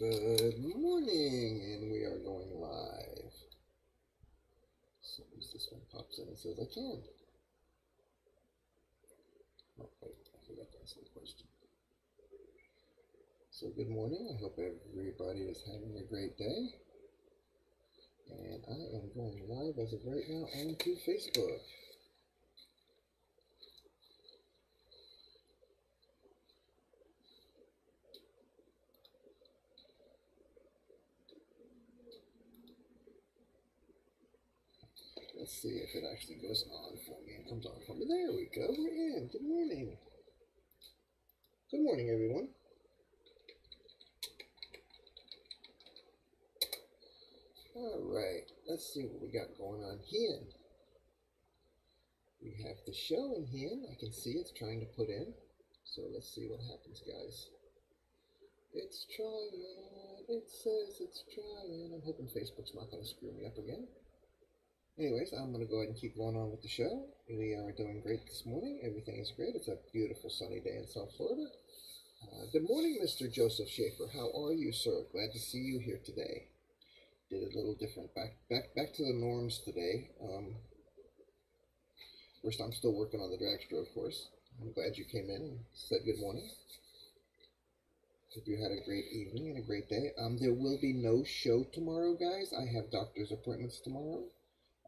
Good morning, and we are going live. So this one pops in and says I can. Oh, wait, I forgot to answer the question. So good morning, I hope everybody is having a great day. And I am going live as of right now onto Facebook. Let's see if it actually goes on for me and comes on for me. There we go, we're in. Good morning. Good morning, everyone. Alright, let's see what we got going on here. We have the show in here. I can see it's trying to put in. So let's see what happens, guys. It's trying. It says it's trying. I'm hoping Facebook's not going to screw me up again. Anyways, I'm going to go ahead and keep going on with the show. We are doing great this morning. Everything is great. It's a beautiful sunny day in South Florida. Good morning, Mr. Joseph Schaefer. How are you, sir? Glad to see you here today. Did a little different. Back to the norms today. First, I'm still working on the dragster, of course. I'm glad you came in and said good morning. Hope you had a great evening and a great day. There will be no show tomorrow, guys. I have doctor's appointments tomorrow.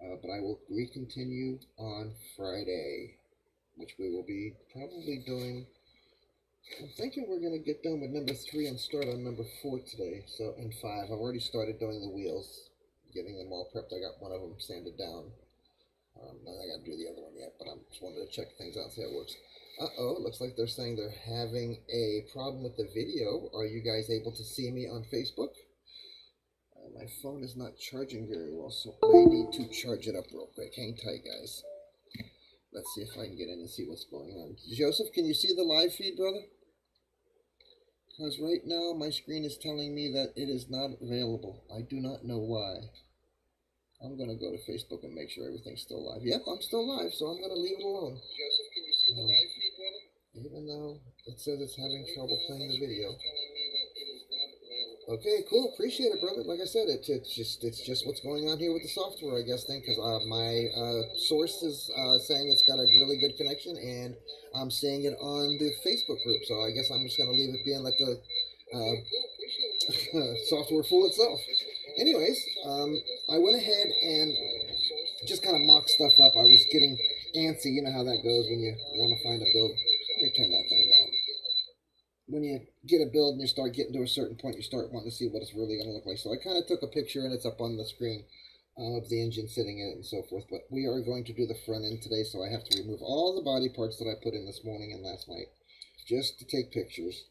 But I will recontinue on Friday, which we will be probably doing. I'm thinking we're going to get done with number 3 and start on number 4 today. So, and 5. I've already started doing the wheels, getting them all prepped. I got one of them sanded down. I got to do the other one yet, but I just wanted to check things out and see how it works. Uh-oh, it looks like they're saying they're having a problem with the video. Are you guys able to see me on Facebook? My phone is not charging very well, so I need to charge it up real quick. Hang tight, guys. Let's see if I can get in and see what's going on. Joseph, can you see the live feed, brother? Because right now my screen is telling me that it is not available. I do not know why. I'm going to go to Facebook and make sure everything's still live. Yep, I'm still live, so I'm going to leave it alone. Joseph, can you see the live feed, brother? Even though it says it's having trouble playing the video. Okay, cool. Appreciate it, brother. Like I said, it's just what's going on here with the software, I guess, because my source is saying it's got a really good connection, and I'm seeing it on the Facebook group. So I guess I'm just going to leave it being like the software fool itself. Anyways, I went ahead and just kind of mocked stuff up. I was getting antsy. You know how that goes when you want to find a build. Let me turn that thing down. When you get a build and you start getting to a certain point, you start wanting to see what it's really going to look like. So I kind of took a picture, and it's up on the screen of the engine sitting in it and so forth. But we are going to do the front end today, so I have to remove all the body parts that I put in this morning and last night just to take pictures.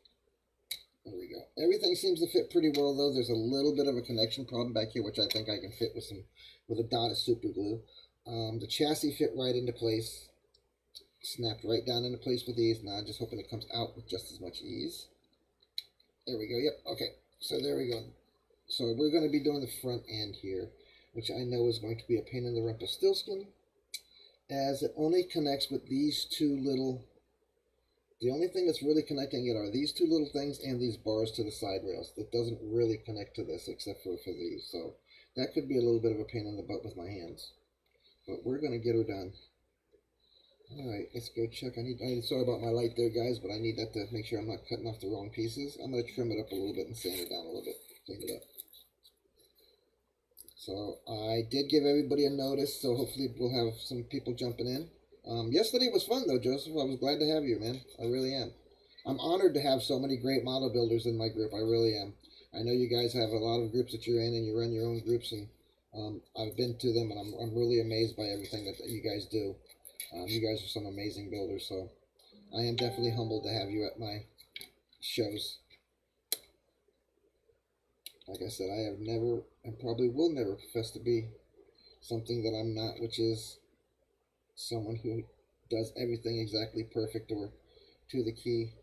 There we go. Everything seems to fit pretty well, though. There's a little bit of a connection problem back here, which I think I can fit with a dot of super glue. The chassis fit right into place. Snapped right down into place with ease. Now I'm just hoping it comes out with just as much ease. There we go. Yep. Okay. So there we go. So we're going to be doing the front end here, which I know is going to be a pain in the Rumpelstiltskin, as it only connects with these two little. The only thing that's really connecting it are these two little things and these bars to the side rails. That doesn't really connect to this except for these. So that could be a little bit of a pain in the butt with my hands. But we're going to get her done. Alright, let's go check. Sorry about my light there, guys, but I need that to make sure I'm not cutting off the wrong pieces. I'm going to trim it up a little bit and sand it down a little bit. Clean it up. So, I did give everybody a notice, so hopefully we'll have some people jumping in. Yesterday was fun, though, Joseph. I was glad to have you, man. I really am. I'm honored to have so many great model builders in my group. I really am. I know you guys have a lot of groups that you're in, and you run your own groups, and I've been to them, and I'm really amazed by everything that you guys do. You guys are some amazing builders, so I am definitely humbled to have you at my shows. Like I said, I have never, and probably will never, profess to be something that I'm not, which is someone who does everything exactly perfect or to the key.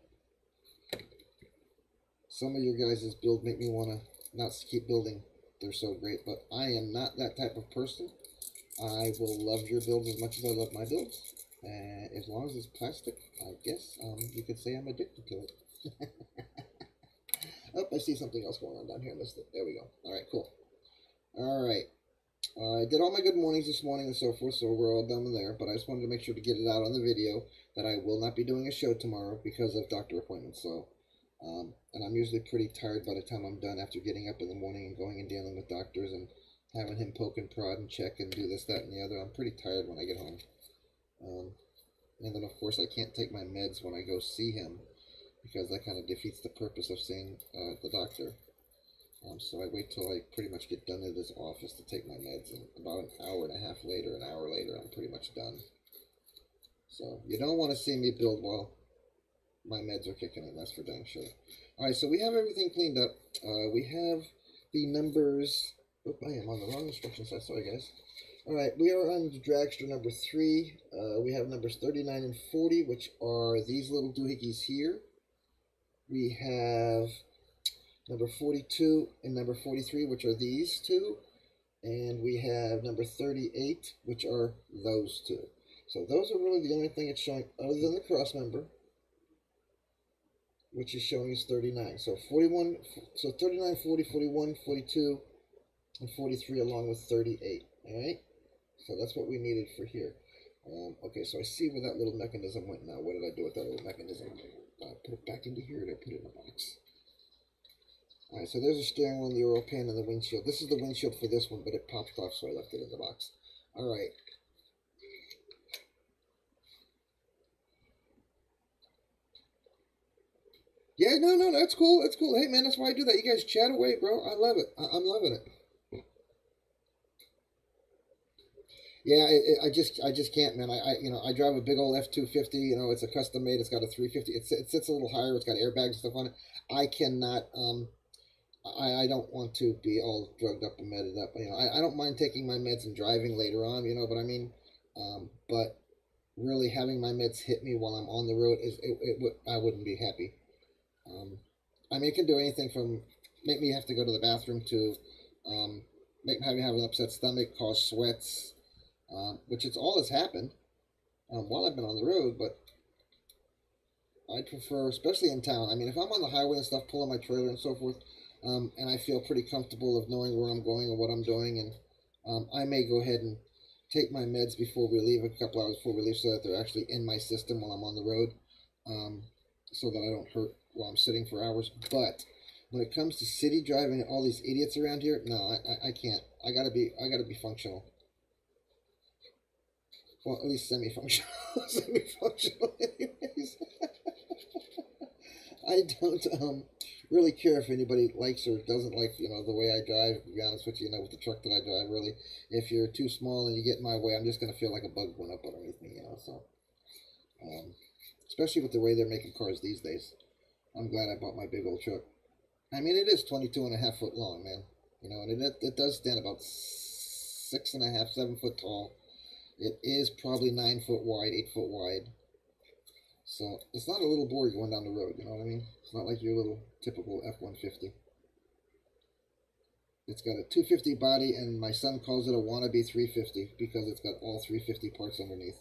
Some of your guys' build make me want to not keep building. They're so great, but I am not that type of person. I will love your builds as much as I love my builds. As long as it's plastic, I guess you could say I'm addicted to it. Oh, I see something else going on down here. Missed it. There we go. All right, cool. All right. I did all my good mornings this morning and so forth, so we're all done there. But I just wanted to make sure to get it out on the video that I will not be doing a show tomorrow because of doctor appointments. So, and I'm usually pretty tired by the time I'm done after getting up in the morning and going and dealing with doctors and having him poke and prod and check and do this, that, and the other. I'm pretty tired when I get home. And then, of course, I can't take my meds when I go see him because that kind of defeats the purpose of seeing the doctor. So I wait till I pretty much get done at his office to take my meds, and about an hour and a half later, an hour later, I'm pretty much done. So you don't want to see me build while my meds are kicking in, that's for dang sure. Alright, so we have everything cleaned up. We have the numbers. Oh, I am on the wrong instruction set, sorry guys. Alright, we are on the dragster number 3. We have numbers 39 and 40, which are these little doohickeys here. We have number 42 and number 43, which are these two. And we have number 38, which are those two. So those are really the only thing it's showing other than the cross member, which is showing us 39. So 41, so 39, 40, 41, 42, and 43 along with 38. All right? So that's what we needed for here. Okay, so I see where that little mechanism went now. What did I do with that little mechanism? Put it back into here, and I put it in the box. Alright, so there's a steering wheel, the oil pan, and the windshield. This is the windshield for this one, but it popped off, so I left it in the box. Alright. Yeah, no, that's cool. That's cool. Hey, man, that's why I do that. You guys chat away, bro. I love it. I'm loving it. Yeah, I just can't, man. I drive a big old F-250. You know, it's a custom made. It's got a 350. It sits a little higher. It's got airbags and stuff on it. I cannot. I don't want to be all drugged up and medded up. You know, I don't mind taking my meds and driving later on. You know, but I mean, but really having my meds hit me while I'm on the road I wouldn't be happy. I mean, it can do anything from make me have to go to the bathroom to make me have an upset stomach, cause sweats. Which it's all has happened while I've been on the road, but I'd prefer, especially in town. I mean, if I'm on the highway and stuff, pulling my trailer and so forth, and I feel pretty comfortable of knowing where I'm going or what I'm doing, and I may go ahead and take my meds before we leave, a couple hours before we leave, so that they're actually in my system while I'm on the road, so that I don't hurt while I'm sitting for hours. But when it comes to city driving and all these idiots around here, no, I can't. I gotta be functional. Well, at least semi-functional. Semi-functional, anyways. I don't really care if anybody likes or doesn't like, you know, the way I drive. To be honest with you, with the truck that I drive, really, if you're too small and you get in my way, I'm just gonna feel like a bug went up underneath me, you know. So, especially with the way they're making cars these days, I'm glad I bought my big old truck. I mean, it is 22.5 foot long, man. You know, and it does stand about 6.5, 7 foot tall. It is probably 9 foot wide, 8 foot wide. So it's not a little boy going down the road, you know what I mean? It's not like your little typical F-150. It's got a 250 body, and my son calls it a wannabe 350 because it's got all 350 parts underneath.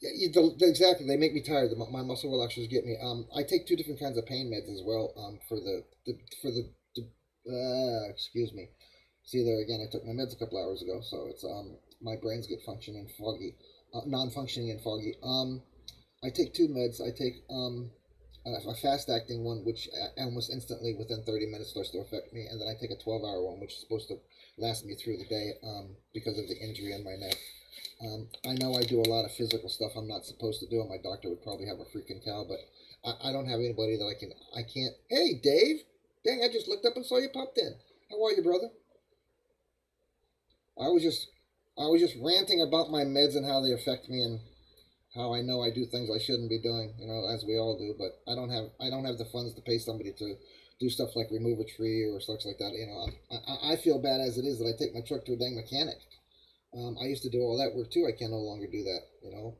Yeah, exactly. They make me tired. My muscle relaxers get me. I take 2 different kinds of pain meds as well. Excuse me. See there again, I took my meds a couple hours ago, so it's my brains get functioning foggy, non-functioning and foggy. I take 2 meds. I take a fast-acting one, which almost instantly within 30 minutes starts to affect me, and then I take a 12-hour one, which is supposed to last me through the day because of the injury in my neck. I know I do a lot of physical stuff I'm not supposed to do, and my doctor would probably have a freaking cow, but I don't have anybody that I can't. Hey, Dave! Dang, I just looked up and saw you popped in. How are you, brother? I was just ranting about my meds and how they affect me and how I know I do things I shouldn't be doing, you know, as we all do. But I don't have the funds to pay somebody to do stuff like remove a tree or stuff like that. You know, I feel bad as it is that I take my truck to a dang mechanic. I used to do all that work too. I can no longer do that. You know,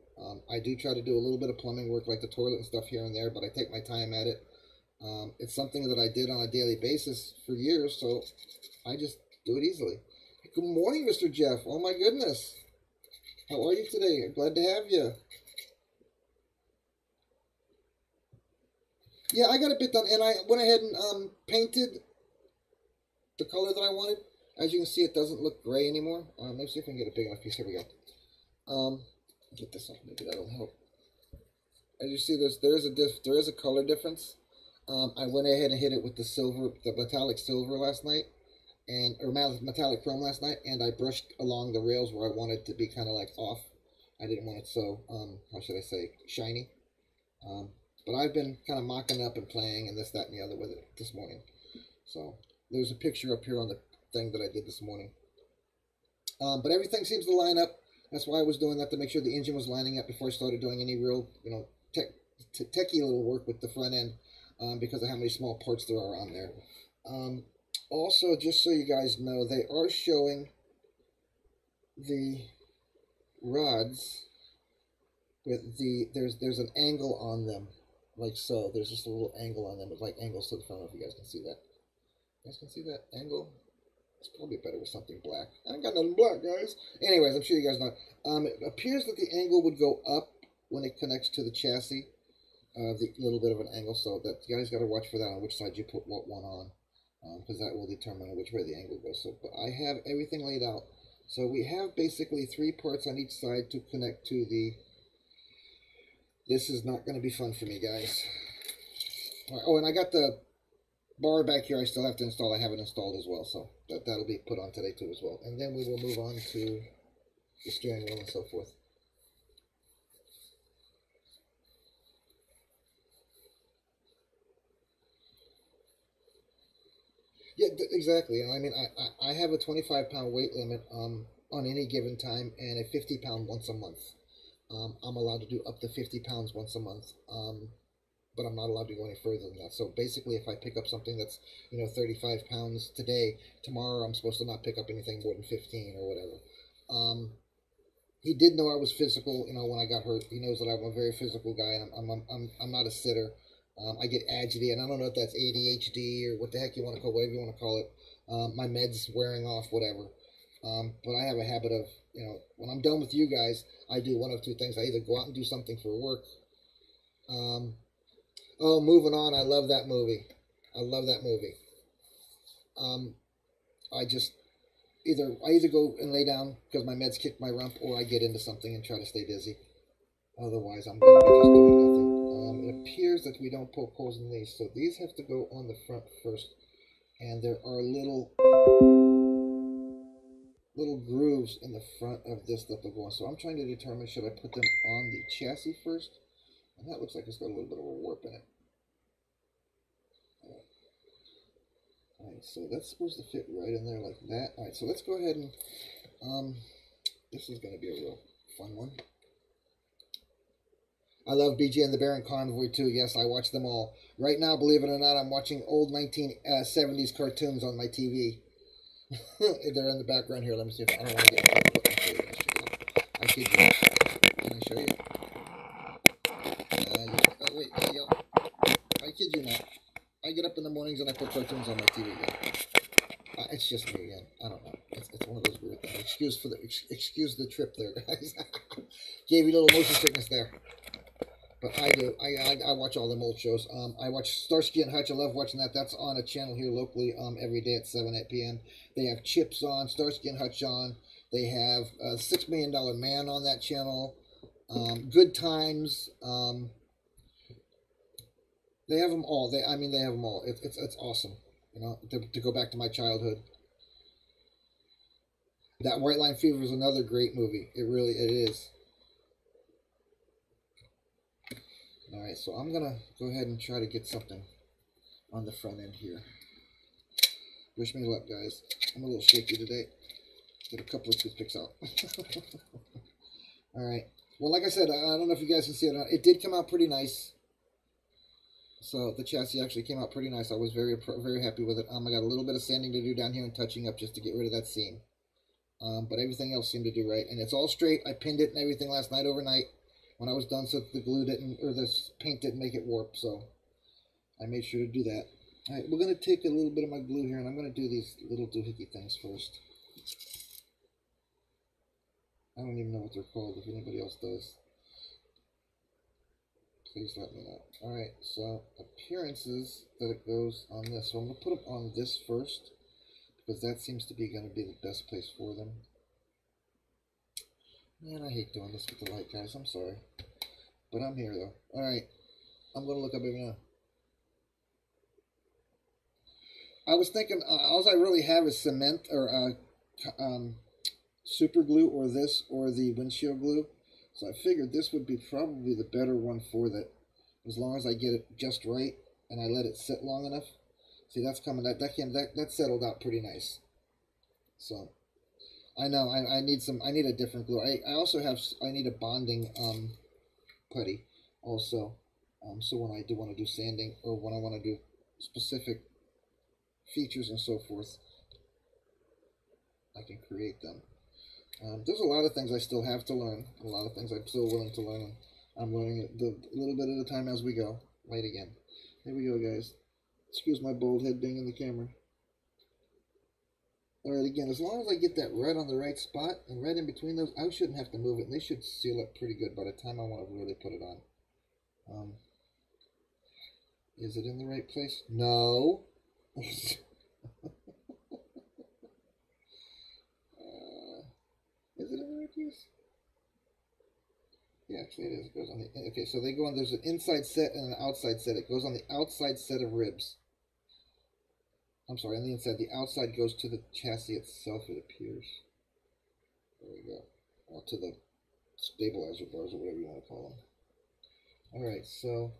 I do try to do a little bit of plumbing work, like the toilet and stuff here and there, but I take my time at it. It's something that I did on a daily basis for years, so I just do it easily. Good morning, Mr. Jeff. Oh, my goodness. How are you today? Glad to have you. Yeah, I got a bit done, and I went ahead and painted the color that I wanted. As you can see, it doesn't look gray anymore. Let's see if I can get a big enough piece. Here we go. Get this off. Maybe that'll help. As you see, there is a color difference. I went ahead and hit it with the metallic silver last night, or metallic chrome last night, and I brushed along the rails where I wanted it to be kind of like off. I didn't want it so how should I say, shiny. But I've been kind of mocking up and playing and this, that, and the other with it this morning. So there's a picture up here on the thing that I did this morning. But everything seems to line up. That's why I was doing that, to make sure the engine was lining up before I started doing any real, techie little work with the front end, because of how many small parts there are on there. Also, just so you guys know, they are showing the rods with there's an angle on them, like so. There's just a little angle on them, with like angles to the front. I don't know if you guys can see that. You guys can see that angle? It's probably better with something black. I ain't got nothing black, guys. Anyways, I'm sure you guys know. It appears that the angle would go up when it connects to the chassis. The little bit of an angle, so that you guys got to watch for that on which side you put what one on, because that will determine which way the angle goes. So, but I have everything laid out. So we have basically 3 parts on each side to connect to the. This is not going to be fun for me, guys. Oh, and I got the bar back here I still have to install. I have it installed as well, so that'll be put on today too as well. And then we will move on to the steering wheel and so forth. Yeah, exactly. I mean, I have a 25-pound weight limit on any given time, and a 50-pound once a month. I'm allowed to do up to 50 pounds once a month, but I'm not allowed to go any further than that. So basically, if I pick up something that's 35 pounds today, tomorrow I'm supposed to not pick up anything more than 15 or whatever. He did know I was physical. When I got hurt, he knows that I'm a very physical guy, and I'm not a sitter. I get agitated, and I don't know if that's ADHD or what the heck you want to call it, whatever you want to call it. My meds wearing off, whatever. But I have a habit of, when I'm done with you guys, I do one of 2 things. I either go out and do something for work. Oh, moving on. I love that movie. I love that movie. I either go and lay down because my meds kick my rump, or I get into something and try to stay busy. Otherwise, I'm going to be just doing nothing. It appears that we don't poke holes in these, so these have to go on the front first. And there are little grooves in the front of this that they'll go on. So I'm trying to determine, should I put them on the chassis first? And that looks like it's got a little bit of a warp in it. Alright, so that's supposed to fit right in there like that. Alright, so let's go ahead and, this is going to be a real fun one. I love BJ and the Baron Convoy too. Yes, I watch them all. Right now, believe it or not, I'm watching old 1970s cartoons on my TV. They're in the background here. Let me see if I don't want to get. I kid you. Can I show you? Oh wait, there you go. I kid you not. I get up in the mornings and I put cartoons on my TV again. It's just me again. I don't know. It's one of those weird things. Excuse the trip there, guys. Gave you a little motion sickness there. But I do. I watch all them old shows. I watch Starsky and Hutch. I love watching that. That's on a channel here locally every day at 8 p.m. They have Chips on, Starsky and Hutch on. They have $6 Million Man on that channel. Good Times. They have them all. They have them all. It's awesome. To go back to my childhood. That White Line Fever is another great movie. It is. Alright, so I'm going to go ahead and try to get something on the front end here. Wish me luck, guys. I'm a little shaky today. Get a couple of toothpicks out. Alright. Well, like I said, I don't know if you guys can see it or not. It did come out pretty nice. So the chassis actually came out pretty nice. I was very happy with it. I got a little bit of sanding to do down here and touching up just to get rid of that seam. But everything else seemed to do right. And it's all straight. I pinned it and everything last night overnight when I was done, so the glue didn't, or the paint didn't make it warp. So I made sure to do that. All right, we're going to take a little bit of my glue here, and I'm going to do these little doohickey things first. I don't even know what they're called, if anybody else does. Please let me know. Alright, so appearances that it goes on this. So I'm going to put them on this first, because that seems to be going to be the best place for them. Man, I hate doing this with the light, guys. I'm sorry. But I'm here, though. Alright, I'm going to look up every now. I was thinking, all I really have is cement, or super glue, or this, or the windshield glue. So I figured this would be probably the better one for that, as long as I get it just right and I let it sit long enough. See, that's coming. That settled out pretty nice. So I know I need a different glue. I need a bonding putty also. So when I do want to do sanding, or when I want to do specific features and so forth, I can create them. There's a lot of things I still have to learn, a lot of things I'm still willing to learn. I'm learning it a little bit at a time as we go. Light again. Here we go, guys. Excuse my bald head being in the camera. Alright, again, as long as I get that right on the right spot and right in between those, I shouldn't have to move it, and they should seal up pretty good by the time I want to really put it on. Is it in the right place? No. Is it in the right place? Yeah, actually it is. It goes on the, okay, so they go on, there's an inside set and an outside set. It goes on the outside set of ribs. I'm sorry, on the inside. The outside goes to the chassis itself, it appears. There we go. Well, to the stabilizer bars, or whatever you want to call them. Alright, so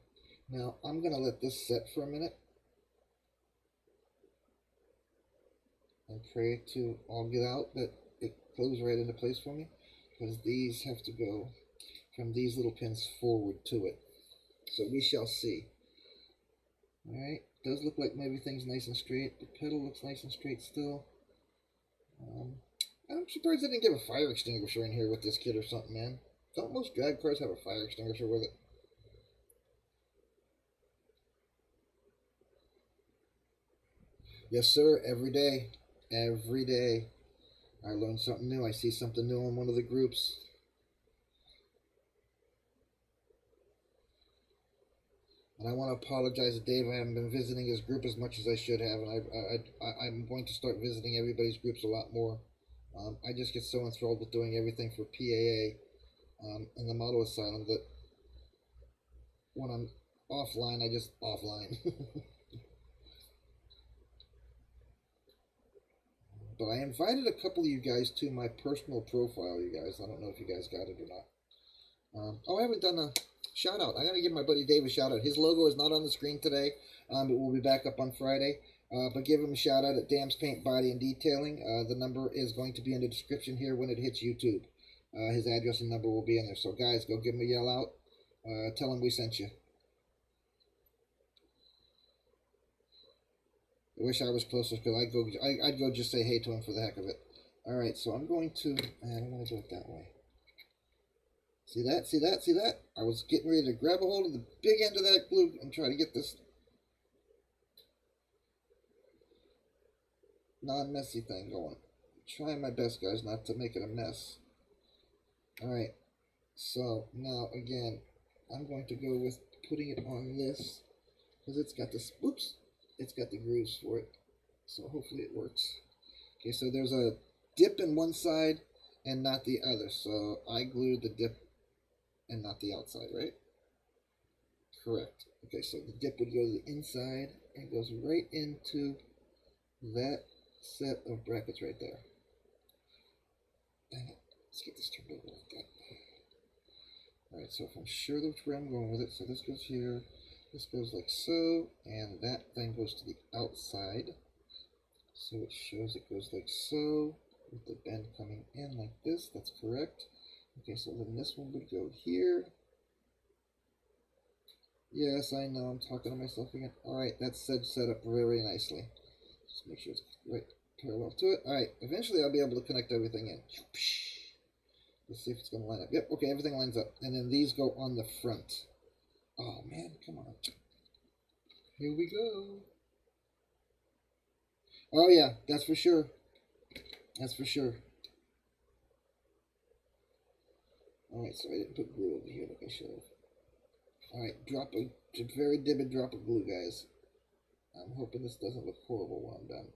now I'm going to let this set for a minute. And pray to all get out that it goes right into place for me, because these have to go from these little pins forward to it. So we shall see. Alright, does look like everything's nice and straight. The pedal looks nice and straight still. I'm surprised they didn't give a fire extinguisher in here with this kit or something, man. Don't most drag cars have a fire extinguisher with it? Yes, sir, every day. Every day. I learn something new. I see something new in one of the groups. And I want to apologize to Dave. I haven't been visiting his group as much as I should have, and I'm going to start visiting everybody's groups a lot more. I just get so enthralled with doing everything for PAA and the Model Asylum that when I'm offline, I just offline. But I invited a couple of you guys to my personal profile, you guys. I don't know if you guys got it or not. Oh, I haven't done a shout out. I got to give my buddy Dave a shout out. His logo is not on the screen today, but we'll be back up on Friday. But give him a shout out at Dam's Paint Body and Detailing. The number is going to be in the description here when it hits YouTube. His address and number will be in there. So guys, go give him a yell out. Tell him we sent you. I wish I was closer, because I'd go just say hey to him for the heck of it. Alright, so I'm going to, I don't want to do it that way. See that? See that? See that? I was getting ready to grab a hold of the big end of that glue and try to get this non-messy thing going. I'm trying my best, guys, not to make it a mess. Alright, so now again, I'm going to go with putting it on this, because it's got this, whoops, it's got the grooves for it, so hopefully it works. Okay, so there's a dip in one side and not the other, so I glued the dip and not the outside, right? Correct. Okay, so the dip would go to the inside and goes right into that set of brackets right there. Dang it. Let's get this turned over like that. Alright, so if I'm sure that's where I'm going with it, so this goes here, this goes like so, and that thing goes to the outside. So it shows it goes like so, with the bend coming in like this, that's correct. Okay, so then this one would go here. Yes, I know, I'm talking to myself again. Alright, that's set up very nicely. Just make sure it's right parallel to it. Alright, eventually I'll be able to connect everything in. Let's see if it's going to line up. Yep, okay, everything lines up. And then these go on the front. Oh, man, come on. Here we go. Oh, yeah, that's for sure. That's for sure. Alright, so I didn't put glue over here like I should have. Alright, drop a very vivid drop of glue, guys. I'm hoping this doesn't look horrible while I'm done.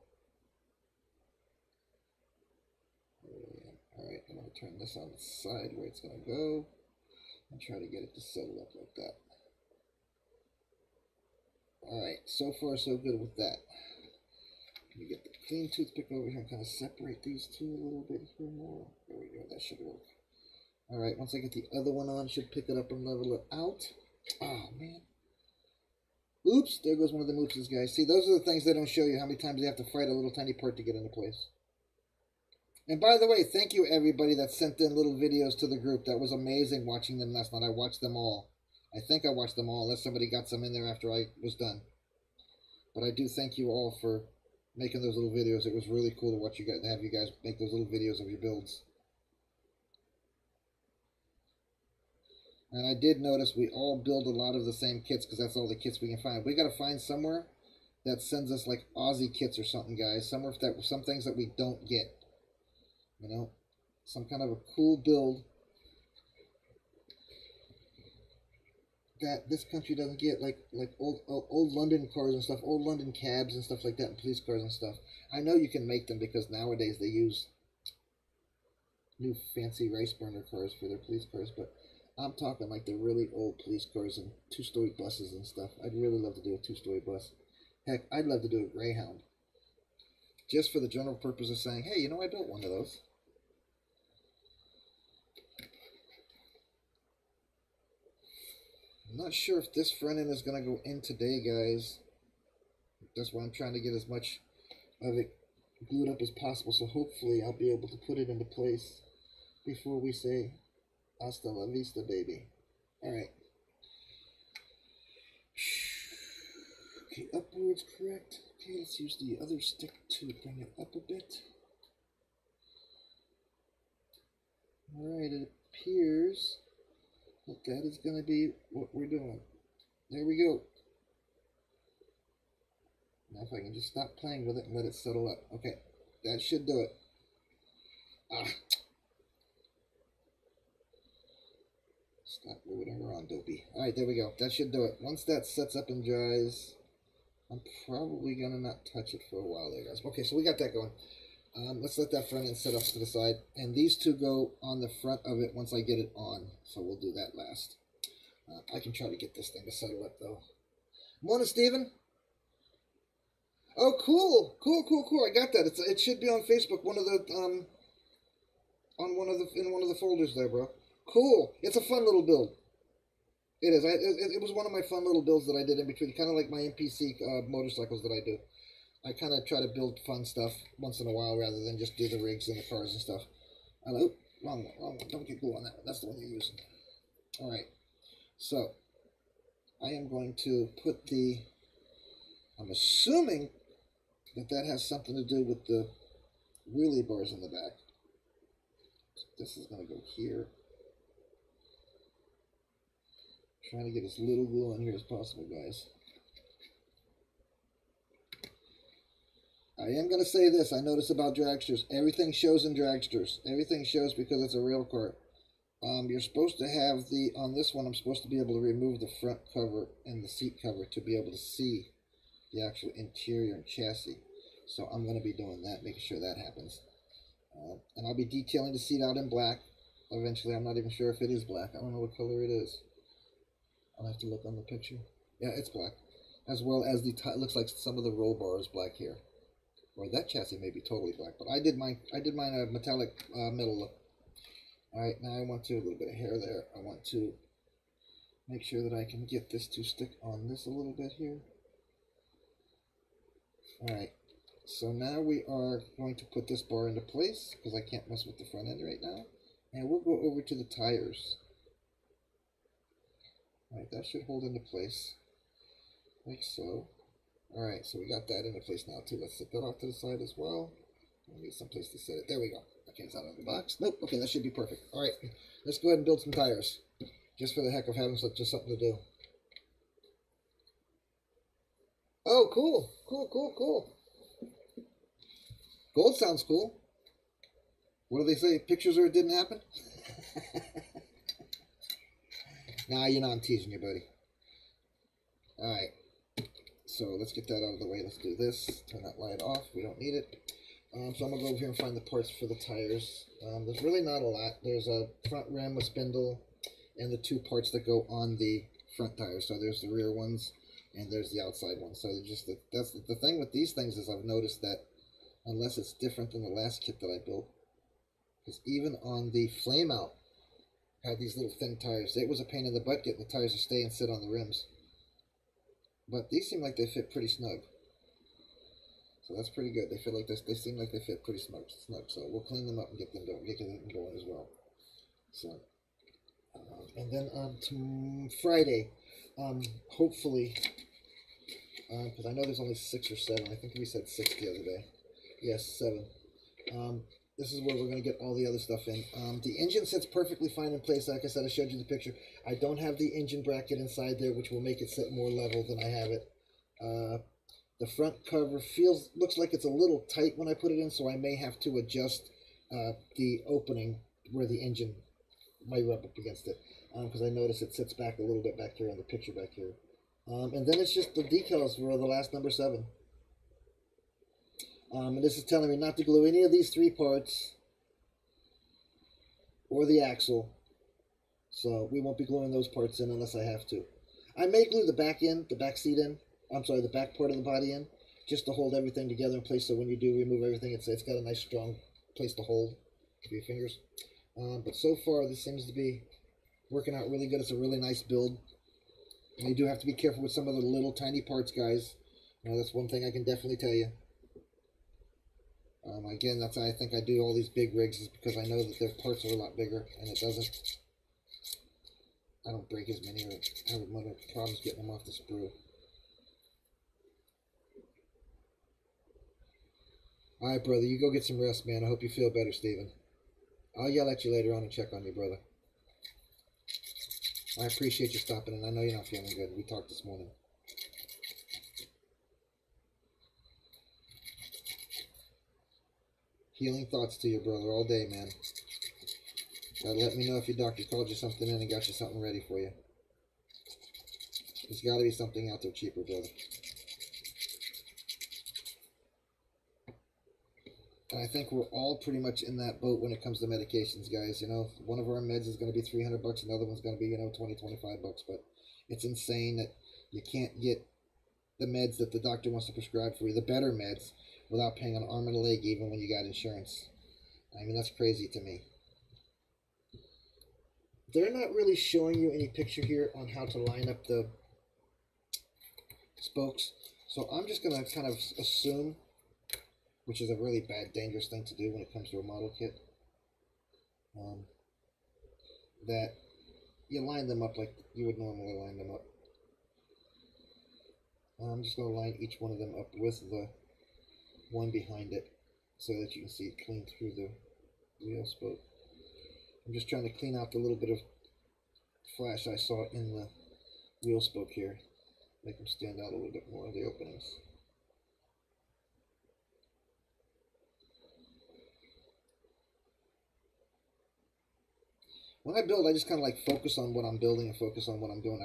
Alright, I'm going to turn this on the side where it's going to go and try to get it to settle up like that. Alright, so far so good with that. Let me get the clean toothpick over here and kind of separate these two a little bit here more. There we go, that should work. Alright, once I get the other one on, should pick it up and level it out. Oh, man. Oops, there goes one of the moopses, guys. See, those are the things they don't show you, how many times you have to fight a little tiny part to get into place. And by the way, thank you everybody that sent in little videos to the group. That was amazing watching them last night. I watched them all. I think I watched them all, unless somebody got some in there after I was done. But I do thank you all for making those little videos. It was really cool to watch you guys, have you guys make those little videos of your builds. And I did notice we all build a lot of the same kits because that's all the kits we can find. We got to find somewhere that sends us like Aussie kits or something, guys. Somewhere that some things that we don't get. You know, some kind of a cool build that this country doesn't get, like old London cars and stuff, old London cabs and stuff like that, and police cars and stuff. I know you can make them because nowadays they use new fancy rice burner cars for their police cars, but I'm talking like the really old police cars and two-story buses and stuff. I'd really love to do a two-story bus. Heck, I'd love to do a Greyhound. Just for the general purpose of saying, hey, you know, I built one of those. I'm not sure if this front end is going to go in today, guys. That's why I'm trying to get as much of it glued up as possible, so hopefully I'll be able to put it into place before we say hasta la vista, baby. Alright. Okay, upwards, correct. Okay, let's use the other stick to bring it up a bit. Alright, it appears that that is going to be what we're doing. There we go. Now if I can just stop playing with it and let it settle up. Okay, that should do it. Ah. Stop moving around, dopey. Alright, there we go. That should do it. Once that sets up and dries, I'm probably going to not touch it for a while there, guys. Okay, so we got that going. Let's let that front end set up to the side. And these two go on the front of it once I get it on. So we'll do that last. I can try to get this thing to settle up, though. Morning, Steven. Oh, cool. Cool. I got that. It should be on Facebook. One of the, in one of the folders there, bro. Cool. It's a fun little build. It is. It was one of my fun little builds that I did in between. Kind of like my NPC motorcycles that I do. I kind of try to build fun stuff once in a while rather than just do the rigs and the cars and stuff. Oh, wrong one. Don't get glue on that one. That's the one you're using. Alright. So, I am going to put the... I'm assuming that that has something to do with the wheelie bars in the back. So this is going to go here. Trying to get as little glue on here as possible, guys. I am going to say this. I notice about dragsters. Everything shows in dragsters. Everything shows because it's a rail car. You're supposed to have the... On this one, I'm supposed to be able to remove the front cover and the seat cover to be able to see the actual interior and chassis. So I'm going to be doing that, making sure that happens. And I'll be detailing the seat out in black. Eventually, I'm not even sure if it is black. I don't know what color it is. I'll have to look on the picture. Yeah, it's black. As well as the... It looks like some of the roll bar is black here. Or that chassis may be totally black, but I did mine a metallic metal look. Alright, now I want to, a little bit of hair there. I want to make sure that I can get this to stick on this a little bit here. Alright, so now we are going to put this bar into place, because I can't mess with the front end right now. And we'll go over to the tires. Alright, that should hold into place, like so. Alright, so we got that into place now too. Let's set that off to the side as well. I need some place to set it. There we go. Okay, it's out of the box. Nope. Okay, that should be perfect. Alright, let's go ahead and build some tires. Just for the heck of having just something to do. Oh, cool. Cool. Gold sounds cool. What do they say? Pictures or it didn't happen? Nah, you know I'm teasing you, buddy. Alright, so let's get that out of the way. Let's do this. Turn that light off. We don't need it. So I'm going to go over here and find the parts for the tires. There's really not a lot. There's a front rim, a spindle, and the two parts that go on the front tires. So there's the rear ones, and there's the outside ones. So just that's the thing with these things is I've noticed that unless it's different than the last kit that I built, because even on the flame out, had these little thin tires. It was a pain in the butt getting the tires to stay and sit on the rims. But these seem like they fit pretty snug. So that's pretty good. They fit like this. They seem like they fit pretty snug. So we'll clean them up and get them going as well. So, and then Friday, hopefully, because I know there's only 6 or 7. I think we said 6 the other day. Yes, 7. This is where we're going to get all the other stuff in. The engine sits perfectly fine in place. Like I said, I showed you the picture. I don't have the engine bracket inside there, which will make it sit more level than I have it. The front cover looks like it's a little tight when I put it in, so I may have to adjust the opening where the engine might rub up against it, because I notice it sits back a little bit back here on the picture back here. And then it's just the decals for the last number 7. And this is telling me not to glue any of these 3 parts or the axle, so we won't be gluing those parts in unless I have to. I may glue the back seat in. I'm sorry, the back part of the body in, just to hold everything together in place. So when you do remove everything, it's got a nice strong place to hold with your fingers. But so far, this seems to be working out really good. It's a really nice build. And you do have to be careful with some of the little tiny parts, guys. That's one thing I can definitely tell you. Again, that's why I think I do all these big rigs, is because I know that their parts are a lot bigger, and I don't break as many or have other problems getting them off the sprue. Alright, brother, you go get some rest, man. I hope you feel better, Steven. I'll yell at you later on and check on you, brother. I appreciate you stopping in. I know you're not feeling good. We talked this morning. Healing thoughts to you, brother, all day, man. Gotta let me know if your doctor called you something in and got you something ready for you. There's gotta be something out there cheaper, brother. And I think we're all pretty much in that boat when it comes to medications, guys. One of our meds is going to be $300, another one's going to be, $20, $25. But it's insane that you can't get the meds that the doctor wants to prescribe for you, the better meds, without paying an arm and a leg, even when you got insurance. I mean, that's crazy to me. They're not really showing you any picture here on how to line up the spokes. So I'm just going to kind of assume, which is a really bad, dangerous thing to do when it comes to a model kit, that you line them up like you would normally line them up. I'm just going to line each one of them up with the one behind it so that you can see it clean through the wheel spoke. I'm just trying to clean out the little bit of flash I saw in the wheel spoke here, make them stand out a little bit more, the openings. When I build, I just kind of like focus on what I'm building and focus on what I'm doing.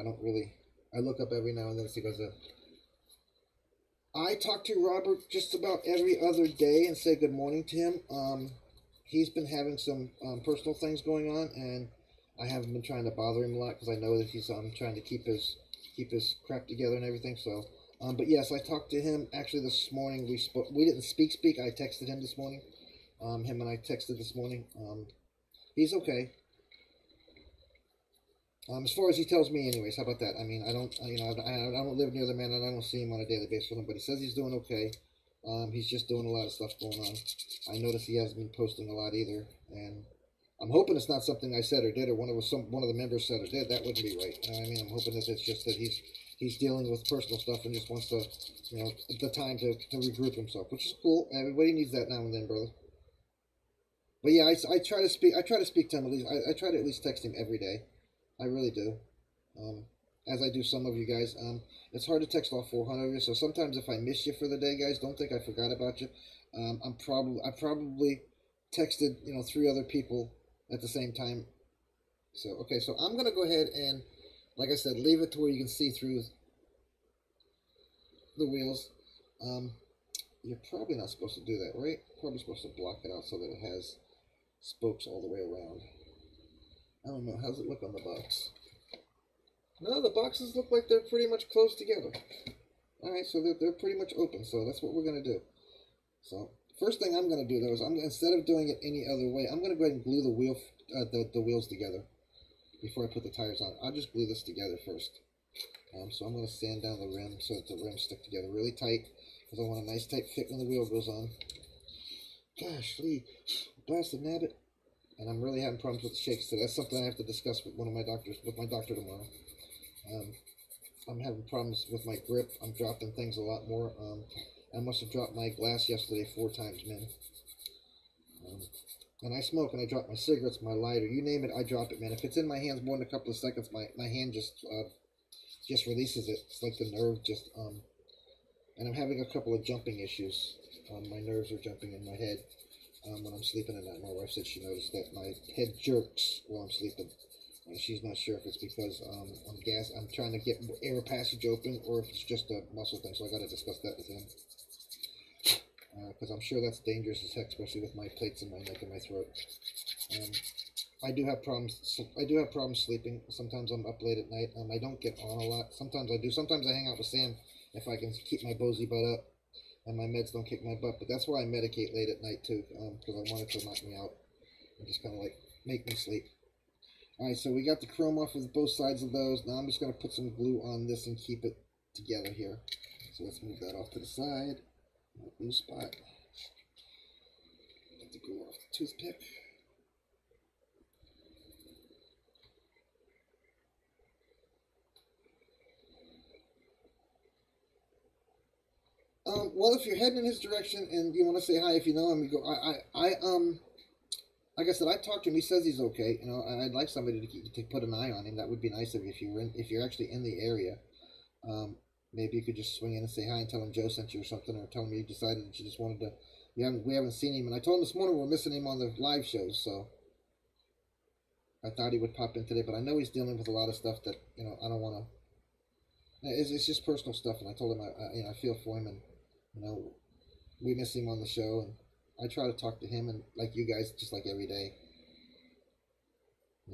I look up every now and then and see goes I talk to Robert just about every other day and say good morning to him. He's been having some personal things going on, and I haven't been trying to bother him a lot because I know that he's trying to keep his crap together and everything. So, but yes, I talked to him actually this morning. We didn't speak. I texted him this morning. Him and I texted this morning. He's okay. As far as he tells me, anyways. How about that? I mean, I don't live near the man, and I don't see him on a daily basis with him. But he says he's doing okay. He's just doing a lot of stuff going on. I notice he hasn't been posting a lot either, and I'm hoping it's not something I said or did, or one of the members said or did. That wouldn't be right. I mean, I'm hoping that it's just that he's dealing with personal stuff and just wants to, the time to regroup himself, which is cool. Everybody needs that now and then, brother. But yeah, I try to speak. I try to speak to him at least. I try to at least text him every day. I really do. As I do some of you guys. It's hard to text all 400 of you, so sometimes if I miss you for the day, guys, don't think I forgot about you. I probably texted 3 other people at the same time. So okay, so I'm gonna go ahead and, like I said, leave it to where you can see through the wheels. You're probably not supposed to do that, right? Probably supposed to block it out so that it has spokes all the way around. I don't know. How's it look on the box? No, the boxes look like they're pretty much closed together. Alright, so they're pretty much open, so that's what we're going to do. So, first thing I'm going to do, though, is instead of doing it any other way, I'm going to go ahead and glue the wheels together before I put the tires on. I'll just glue this together first. So I'm going to sand down the rim so that the rims stick together really tight, because I want a nice tight fit when the wheel goes on. Gosh, Lee, blasted nabbit. And I'm really having problems with the shakes today. That's something I have to discuss with my doctor tomorrow. I'm having problems with my grip. I'm dropping things a lot more. I must have dropped my glass yesterday 4 times, man. And I smoke and I drop my cigarettes, my lighter, you name it, I drop it, man. If it's in my hands more than a couple of seconds, my hand just releases it. It's like the nerve just, and I'm having a couple of jumping issues. My nerves are jumping in my head when I'm sleeping at night. My wife said she noticed that my head jerks while I'm sleeping. She's not sure if it's because I'm trying to get air passage open, or if it's just a muscle thing. So I got to discuss that with him, because I'm sure that's dangerous as heck, especially with my plates in my neck and my throat. I do have problems. I do have problems sleeping. Sometimes I'm up late at night. I don't get on a lot. Sometimes I do. Sometimes I hang out with Sam if I can keep my Bozy butt up and my meds don't kick my butt. But that's why I medicate late at night too, because I want it to knock me out and just kind of like make me sleep. Alright, so we got the chrome off of both sides of those. Now I'm just going to put some glue on this and keep it together here. So let's move that off to the side. Glue spot. Get the glue off the toothpick. Well, if you're heading in his direction and you want to say hi, if you know him, you go, like I said, I talked to him. He says he's okay. You know, I'd like somebody to put an eye on him. That would be nice if you're actually in the area. Maybe you could just swing in and say hi and tell him Joe sent you or something, or tell him you decided that you just wanted to. We haven't seen him, and I told him this morning we're missing him on the live shows, so I thought he would pop in today. But I know he's dealing with a lot of stuff that I don't want to. It's just personal stuff, and I told him I feel for him, and we miss him on the show, and I try to talk to him, and like you guys, just like every day.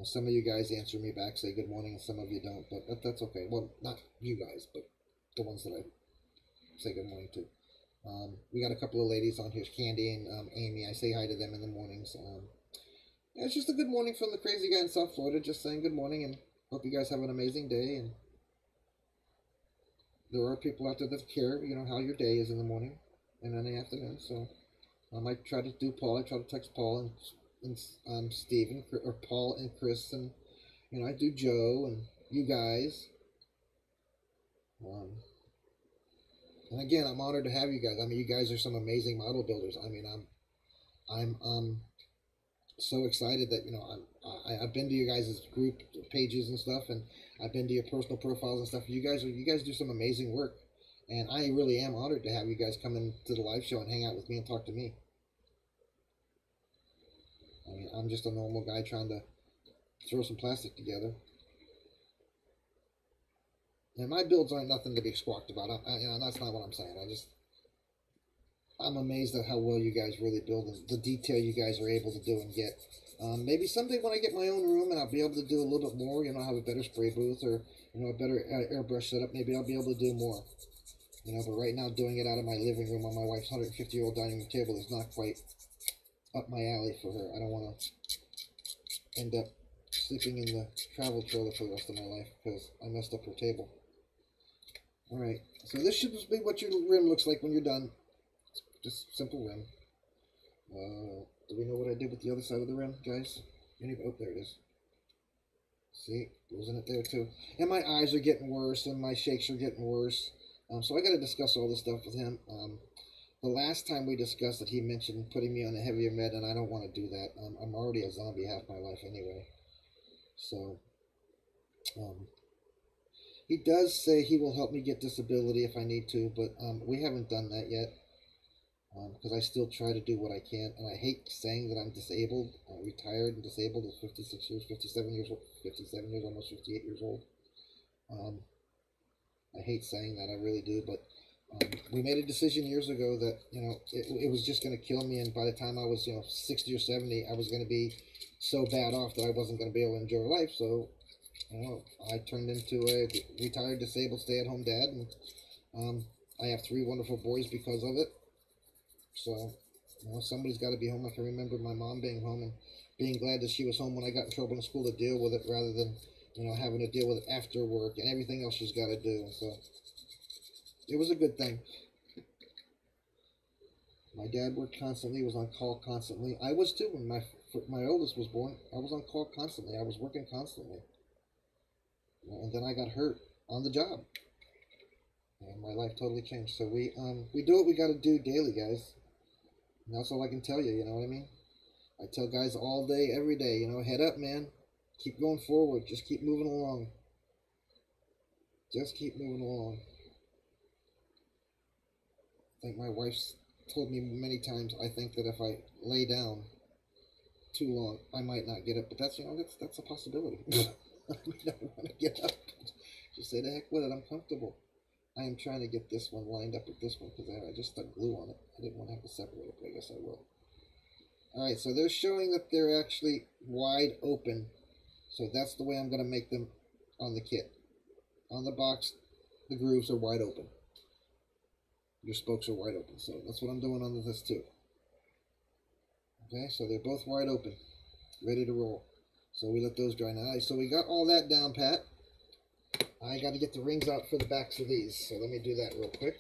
Some of you guys answer me back, say good morning, and some of you don't, but that's okay. Well, not you guys, but the ones that I say good morning to. We got a couple of ladies on here, Candy and Amy. I say hi to them in the mornings. It's just a good morning from the crazy guy in South Florida, just saying good morning, and hope you guys have an amazing day. And there are people out there that care, how your day is in the morning and in the afternoon. So I try to do Paul. I try to text Paul and Steve or Paul and Chris, and I do Joe and you guys. And again, I'm honored to have you guys. I mean, you guys are some amazing model builders. I mean, I'm so excited that I've been to you guys' group pages and stuff, and I've been to your personal profiles and stuff. You guys do some amazing work, and I really am honored to have you guys come into the live show and hang out with me and talk to me. I mean, I'm just a normal guy trying to throw some plastic together. And my builds aren't nothing to be squawked about. That's not what I'm saying. I'm amazed at how well you guys really build and the detail you guys are able to do and get. Maybe someday when I get my own room and I'll be able to do a little bit more, have a better spray booth or, a better airbrush setup, maybe I'll be able to do more. But right now doing it out of my living room on my wife's 150-year-old dining room table is not quite up my alley for her. I don't want to end up sleeping in the travel trailer for the rest of my life because I messed up her table. Alright, so this should be what your rim looks like when you're done. Just simple rim. Do we know what I did with the other side of the rim, guys? Oh, there it is. See, losing it there too. And my eyes are getting worse, and my shakes are getting worse. So I got to discuss all this stuff with him. The last time we discussed it, he mentioned putting me on a heavier med, and I don't want to do that. I'm already a zombie half my life anyway. So, he does say he will help me get disability if I need to, but we haven't done that yet. Because I still try to do what I can, and I hate saying that I'm disabled, retired and disabled at 56 years, 57 years old, 57 years, almost 58 years old. I hate saying that, I really do, but We made a decision years ago that, you know, it was just going to kill me, and by the time I was, you know, 60 or 70, I was going to be so bad off that I wasn't going to be able to enjoy life. So, you know, I turned into a retired, disabled, stay-at-home dad, and I have 3 wonderful boys because of it. So, you know, somebody's got to be home. I can remember my mom being home and being glad that she was home when I got in trouble in school to deal with it, rather than, you know, having to deal with it after work and everything else she's got to do. So it was a good thing. My dad worked constantly, was on call constantly. I was too. When my oldest was born, I was on call constantly. I was working constantly. You know, and then I got hurt on the job, and my life totally changed. So we do what we got to do daily, guys. And that's all I can tell you. You know what I mean? I tell guys all day, every day. You know, head up, man. Keep going forward. Just keep moving along. Just keep moving along. I think my wife's told me many times, I think that if I lay down too long, I might not get up. But that's, you know, that's a possibility. I don't want to get up. Just say the heck with it. I'm comfortable. I am trying to get this one lined up with this one because I just stuck glue on it. I didn't want to have to separate it, but I guess I will. Alright, so they're showing that they're actually wide open. So that's the way I'm going to make them on the kit. On the box, the grooves are wide open. Your spokes are wide open. So that's what I'm doing on this too. Okay, so they're both wide open. Ready to roll. So we let those dry now. So we got all that down pat. I got to get the rings out for the backs of these. So let me do that real quick.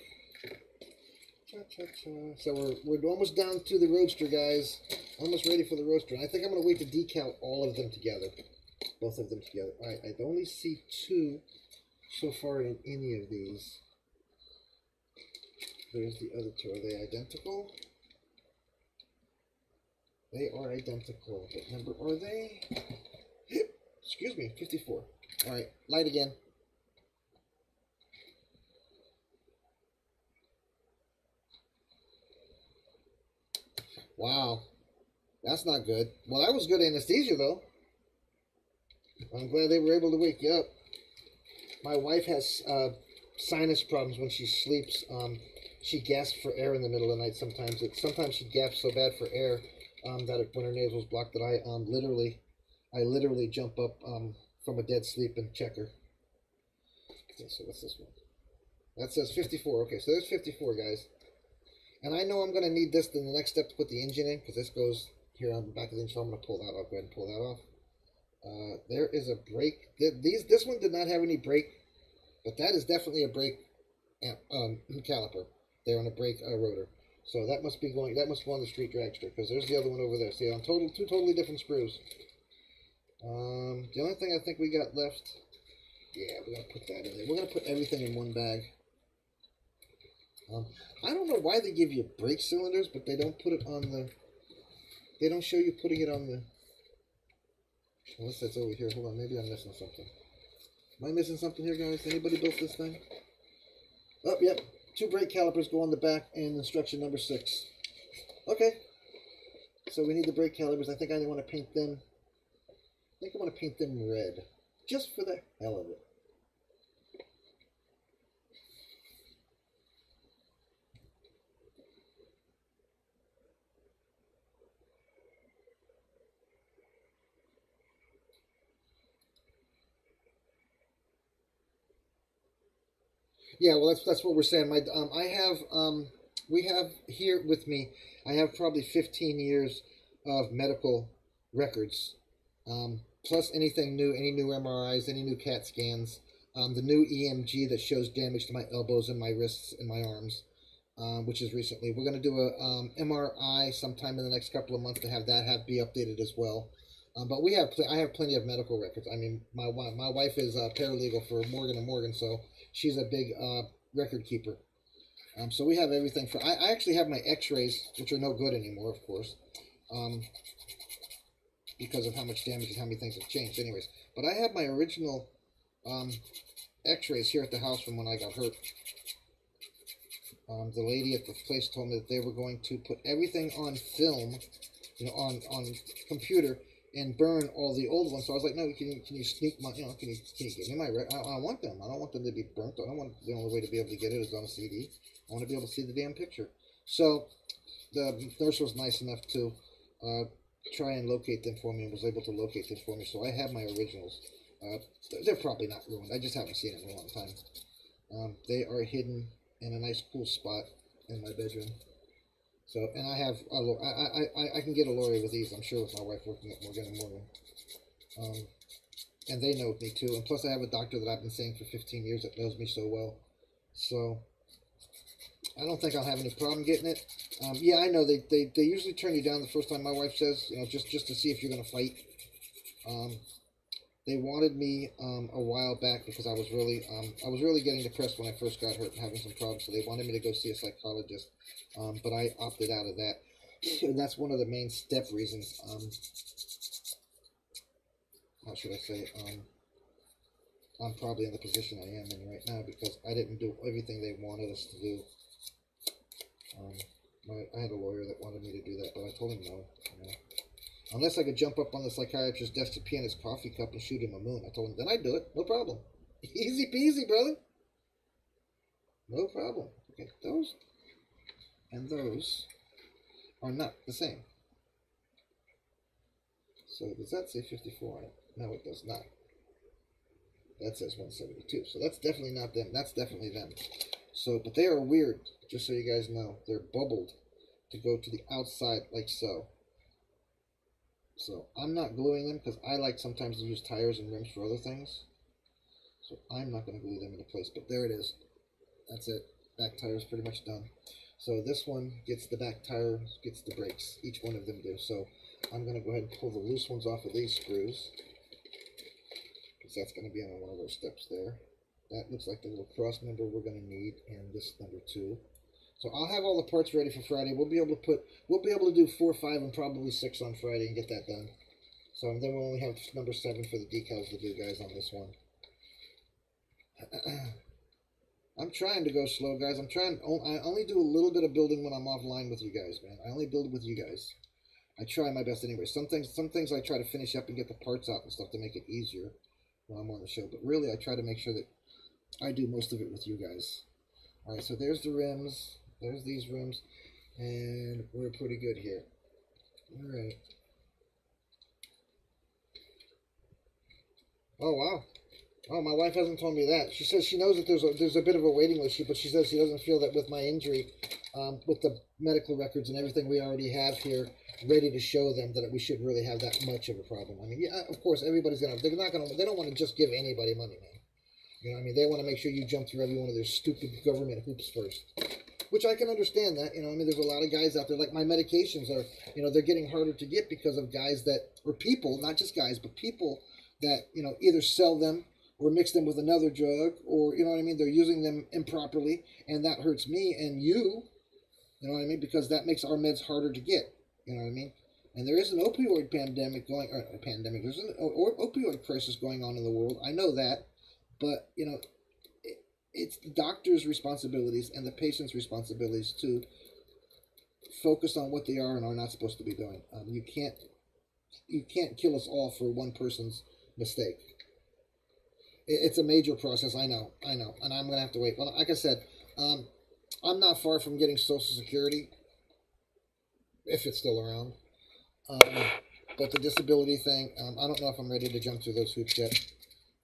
So we're almost down to the Roadster, guys. Almost ready for the Roadster. I think I'm going to wait to decal all of them together. Both of them together. Alright, I only see 2 so far in any of these. There's the other 2. Are they identical? They are identical. What number are they? Excuse me, 54. Alright, light again. Wow. That's not good. Well, that was good anesthesia, though. I'm glad they were able to wake you up. My wife has sinus problems when she sleeps. She gasps for air in the middle of the night sometimes. Sometimes she gasps so bad for air that when her nasal's blocked that I literally jump up from a dead sleep and check her. Okay, so what's this one? That says 54. Okay, so there's 54, guys. And I know I'm going to need this in the next step to put the engine in, because this goes here on the back of the engine, so I'm going to pull that off. Go ahead and pull that off. There is a brake. This one did not have any brake, but that is definitely a brake caliper. They're on a brake rotor. So that must be going. That must go on the street dragster, because there's the other one over there. See, on two totally different screws. The only thing I think we got left, yeah, we're gonna put that in there. We're gonna put everything in one bag. I don't know why they give you brake cylinders, but they don't put it on the. They don't show you putting it on the. Unless that's over here. Hold on, maybe I'm missing something. Am I missing something here, guys? Anybody built this thing? Oh, yep. 2 brake calipers go on the back and instruction number 6. Okay. So we need the brake calipers. I think I want to paint them. I think I want to paint them red. Just for the hell of it. Yeah, well, that's what we're saying. We have here with me. I have probably 15 years of medical records, plus anything new, any new MRIs, any new CAT scans, the new EMG that shows damage to my elbows and my wrists and my arms, which is recently. We're going to do a MRI sometime in the next couple of months to have that be updated as well. But I have plenty of medical records. I mean, my wife is a paralegal for Morgan & Morgan, so she's a big record keeper. So we have everything for. I actually have my X-rays, which are no good anymore, of course, because of how much damage and how many things have changed. Anyways, but I have my original X-rays here at the house from when I got hurt. The lady at the place told me that they were going to put everything on film, on computer, and burn all the old ones. So I was like, no, can you sneak my, can you give me my, I want them. I don't want them to be burnt. I don't want, the only way to be able to get it is on a CD. I want to be able to see the damn picture. So the nurse was nice enough to try and locate them for me, and was able to locate them for me. So I have my originals. They're probably not ruined. I just haven't seen them in a long time. They are hidden in a nice cool spot in my bedroom. So, and I have, I can get a lawyer with these, I'm sure, with my wife working at Morgan & Morgan. And they know me too. And plus I have a doctor that I've been seeing for 15 years that knows me so well. So, I don't think I'll have any problem getting it. Yeah, I know, they usually turn you down the first time, my wife says, just to see if you're going to fight. They wanted me a while back because I was really getting depressed when I first got hurt and having some problems. So they wanted me to go see a psychologist, but I opted out of that, and that's one of the main step reasons. How should I say? I'm probably in the position I am in right now because I didn't do everything they wanted us to do. I had a lawyer that wanted me to do that, but I told him no. Unless I could jump up on the psychiatrist's desk to pee in his coffee cup and shoot him a moon. I told him, then I'd do it. No problem. Easy peasy, brother. No problem. Okay, those and those are not the same. So does that say 54 on it? No, it does not. That says 172. So that's definitely not them. That's definitely them. So, but they are weird, just so you guys know. They're bubbled to go to the outside like so. So I'm not gluing them because I like sometimes to use tires and rims for other things. So I'm not going to glue them into place. But there it is. That's it. Back tire is pretty much done. So this one gets the back tire, gets the brakes. Each one of them do. So I'm going to go ahead and pull the loose ones off of these screws, because that's going to be on one of those steps there. That looks like the little cross number we're going to need, and this number 2. So I'll have all the parts ready for Friday. We'll be able to do 4, 5, and probably 6 on Friday and get that done. So then we'll only have number 7 for the decals to do, guys, on this one. I'm trying to go slow, guys. I only do a little bit of building when I'm offline with you guys, man. I only build with you guys. I try my best anyway. Some things I try to finish up and get the parts out and stuff to make it easier when I'm on the show. But really, I try to make sure that I do most of it with you guys. All right, so there's the rims. There's these rims, and we're pretty good here. All right. Oh, wow. Oh, my wife hasn't told me that. She says she knows that there's a bit of a waiting list, but she says she doesn't feel that with my injury, with the medical records and everything we already have here ready to show them, that we should really have that much of a problem. I mean, yeah, of course, they don't want to just give anybody money, man. You know what I mean? They want to make sure you jump through every one of their stupid government hoops first. Which I can understand that, I mean, there's a lot of guys out there, like my medications are, they're getting harder to get because of guys that, or people, not just guys, but people that, either sell them or mix them with another drug, or, what I mean, they're using them improperly, and that hurts me and you know what I mean, because that makes our meds harder to get, you know what I mean? And there is an opioid pandemic there's an opioid crisis going on in the world, I know that, but, it's the doctor's responsibilities and the patient's responsibilities to focus on what they are and are not supposed to be doing. You can't kill us all for one person's mistake. It's a major process, I know, and I'm going to have to wait. Well, like I said, I'm not far from getting Social Security, if it's still around. But the disability thing, I don't know if I'm ready to jump through those hoops yet.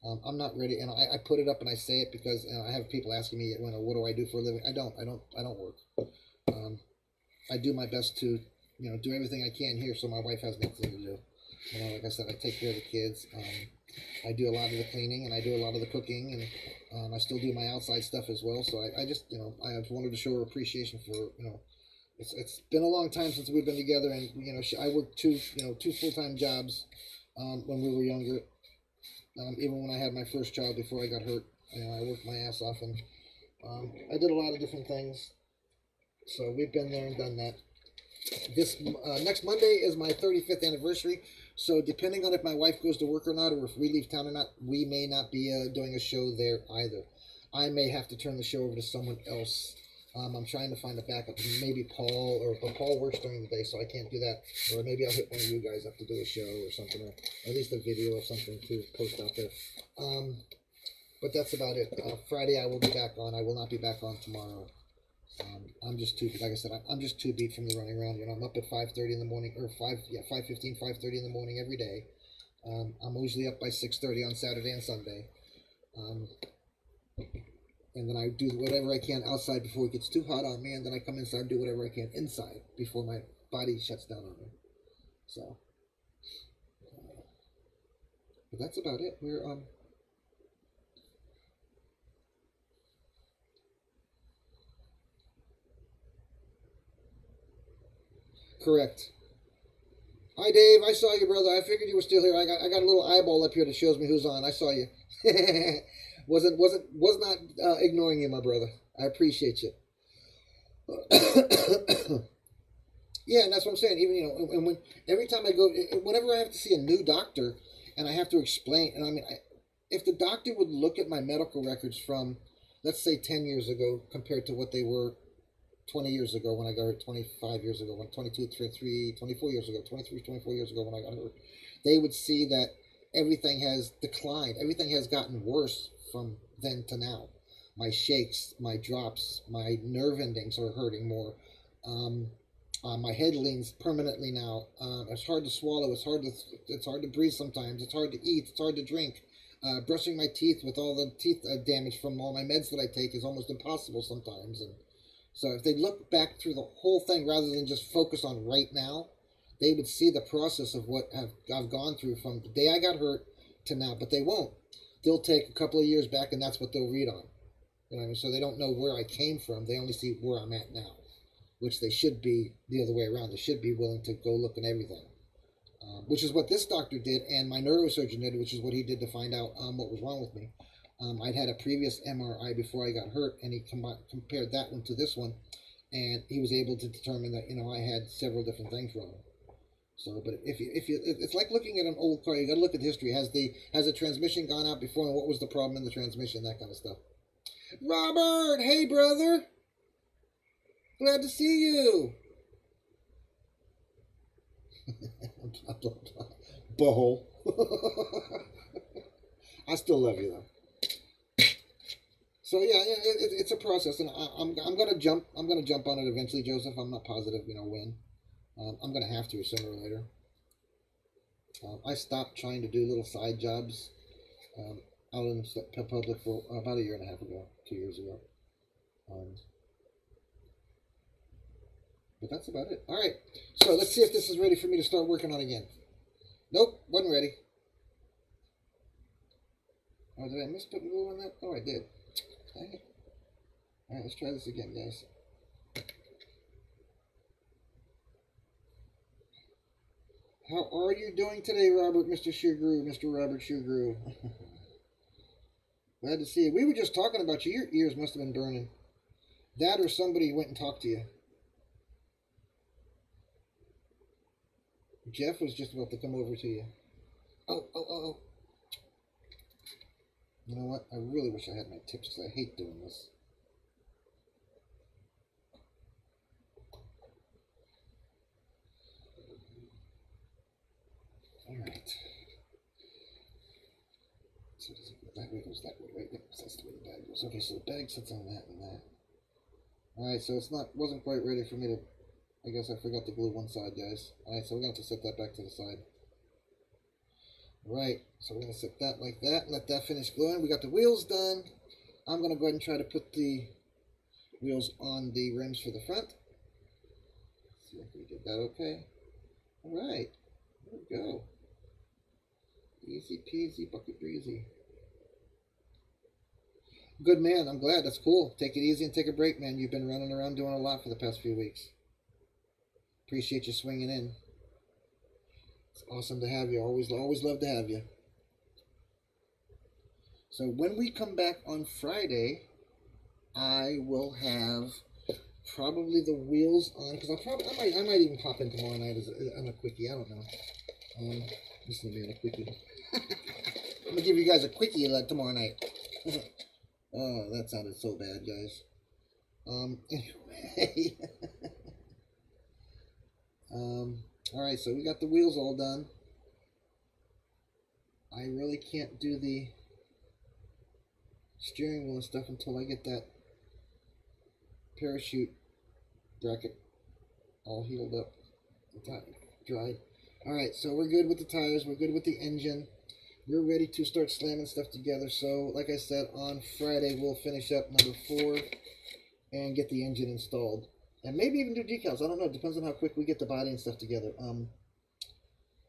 I'm not ready, and I put it up and I say it because I have people asking me, what do I do for a living? I don't work. I do my best to, do everything I can here so my wife has nothing to do. Like I said, I take care of the kids. I do a lot of the cleaning and I do a lot of the cooking, and I still do my outside stuff as well. So I just, I wanted to show her appreciation for, it's been a long time since we've been together, and I worked two full-time jobs when we were younger. Even when I had my first child before I got hurt, I worked my ass off, and I did a lot of different things. So we've been there and done that. This next Monday is my 35th anniversary. So depending on if my wife goes to work or not, or if we leave town or not, we may not be doing a show there either. I may have to turn the show over to someone else I'm trying to find a backup. Maybe Paul, but Paul works during the day, so I can't do that. Or maybe I'll hit one of you guys up to do a show or something, or at least a video or something to post out there. But that's about it. Friday I will be back on. I will not be back on tomorrow. I'm just too, like I said, I'm just too beat from the running around. You know, I'm up at 5:30 in the morning, or 5:15, 5:30 in the morning every day. I'm usually up by 6:30 on Saturday and Sunday. And then I do whatever I can outside before it gets too hot on me, and then I come inside and do whatever I can inside before my body shuts down on me. So, but that's about it. We're correct. Hi Dave, I saw you, brother. I figured you were still here. I got a little eyeball up here that shows me who's on. I saw you. was not ignoring you, my brother. I appreciate you. Yeah, and that's what I'm saying. Even, you know, and every time I go, whenever I have to see a new doctor, and I have to explain, and I mean, if the doctor would look at my medical records from, let's say, 10 years ago compared to what they were 20 years ago when I got hurt, 25 years ago, 22, 23, 24 years ago, 23, 24 years ago when I got hurt, they would see that everything has declined. Everything has gotten worse from then to now. My shakes, my drops, my nerve endings are hurting more. My head leans permanently now. It's hard to swallow. It's hard to breathe sometimes. It's hard to eat. It's hard to drink. Brushing my teeth with all the teeth damage from all my meds that I take is almost impossible sometimes. And so if they look back through the whole thing rather than just focus on right now, they would see the process of what I've gone through from the day I got hurt to now. But they won't. They'll take a couple of years back, and that's what they'll read on. You know what I mean? So they don't know where I came from. They only see where I'm at now, which they should be the other way around. They should be willing to go look at everything, which is what this doctor did, and my neurosurgeon did, which is what he did to find out what was wrong with me. I'd had a previous MRI before I got hurt, and he compared that one to this one, and he was able to determine that, you know, I had several different things wrong. So, but if you, it's like looking at an old car. You got to look at history. Has the transmission gone out before, and what was the problem in the transmission? That kind of stuff. Robert, hey brother, glad to see you. Butthole. I still love you though. So yeah, it's a process, and I'm gonna jump on it eventually, Joseph. I'm not positive, you know, when. I'm gonna have to sooner or later. I stopped trying to do little side jobs out in the public for about a year and a half ago, 2 years ago. But that's about it. All right, so let's see if this is ready for me to start working on again. Nope, wasn't ready. Oh, did I miss putting glue on that? Oh, I did. Dang it. All right, let's try this again, guys. How are you doing today, Robert, Mr. Shugru, Mr. Robert Shugru? Glad to see you. We were just talking about you. Your ears must have been burning. That or somebody went and talked to you. Jeff was just about to come over to you. Oh. You know what? I really wish I had my tips because I hate doing this. Alright. So does it go that way? It goes that way, right? Yep, that's the way the bag goes. Okay, so the bag sits on that and that. Alright, so wasn't quite ready for me to, I guess I forgot to glue one side, guys. Alright, so we're going to have to set that back to the side. Right, so we're going to set that like that, let that finish gluing. We got the wheels done. I'm going to go ahead and try to put the wheels on the rims for the front. Let's see if we did that okay. Alright, there we go. Easy peasy, bucket breezy. Good man, I'm glad. That's cool. Take it easy and take a break, man. You've been running around doing a lot for the past few weeks. Appreciate you swinging in. It's awesome to have you. Always love to have you. So when we come back on Friday, I will have probably the wheels on, because I might even pop in tomorrow night on a quickie. I don't know. This is gonna be on a quickie. I'm gonna give you guys a quickie tomorrow night. Oh, that sounded so bad, guys. Anyway. Alright, so we got the wheels all done. I really can't do the steering wheel and stuff until I get that parachute bracket all healed up and dried. Alright, so we're good with the tires, we're good with the engine. We're ready to start slamming stuff together. So, like I said, on Friday we'll finish up number 4 and get the engine installed. And maybe even do decals. I don't know. It depends on how quick we get the body and stuff together.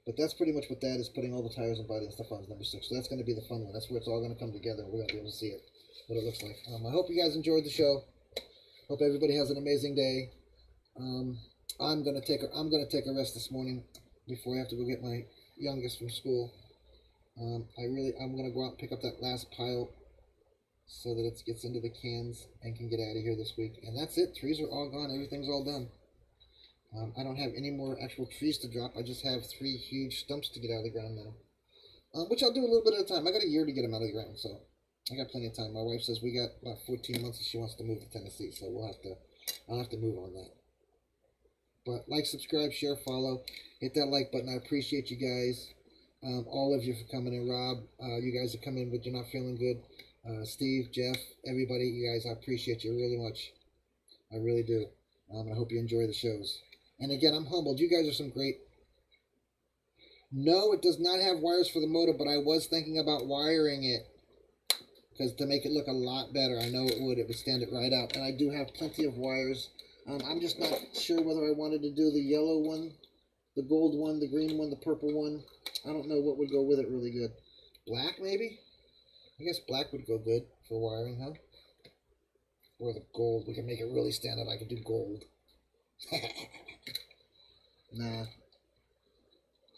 But that's pretty much what that is, putting all the tires and body and stuff on number 6. So that's going to be the fun one. That's where it's all going to come together, and we're going to be able to see it, what it looks like. I hope you guys enjoyed the show. Hope everybody has an amazing day. I'm going to take a rest this morning before I have to go get my youngest from school. I'm going to go out and pick up that last pile so that it gets into the cans and can get out of here this week. And that's it. Trees are all gone. Everything's all done. I don't have any more actual trees to drop. I just have 3 huge stumps to get out of the ground now. Which I'll do a little bit at a time. I got a year to get them out of the ground, so I got plenty of time. My wife says we got about 14 months if she wants to move to Tennessee, so I'll have to move on that. But like, subscribe, share, follow. Hit that like button. I appreciate you guys. All of you for coming in. Rob, you guys are coming, but you're not feeling good. Steve, Jeff, everybody, you guys, I appreciate you really much. I really do. I hope you enjoy the shows. And again, I'm humbled. You guys are some great... No, it does not have wires for the motor, but I was thinking about wiring it. Because to make it look a lot better, I know it would stand it right out. And I do have plenty of wires. I'm just not sure whether I wanted to do the yellow one, the gold one, the green one, the purple one. I don't know what would go with it really good. Black, maybe? I guess black would go good for wiring, huh? Or the gold. We can make it really stand out. I could do gold. Nah.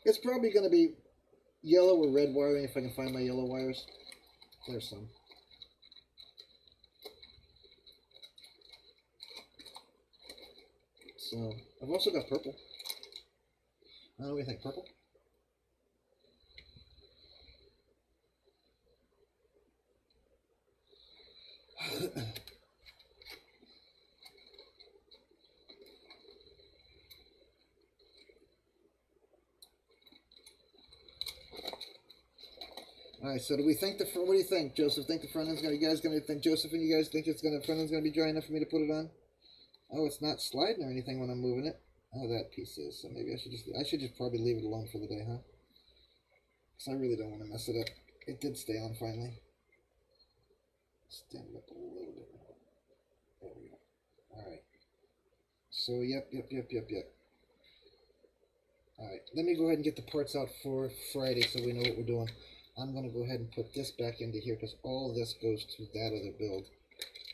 It's probably going to be yellow or red wiring if I can find my yellow wires. There's some. So, I've also got purple. I don't know what you think. Purple? Alright, so do we think what do you think, Joseph? Think the front end's gonna, Joseph and you guys think the front end's gonna be dry enough for me to put it on? Oh, it's not sliding or anything when I'm moving it. Oh, that piece is, so maybe I should just probably leave it alone for the day, huh? Because I really don't want to mess it up. It did stay on finally. Stand it up a little bit more. There we go. Alright. So, yep. Alright, let me go ahead and get the parts out for Friday so we know what we're doing. I'm going to go ahead and put this back into here because all this goes to that other build.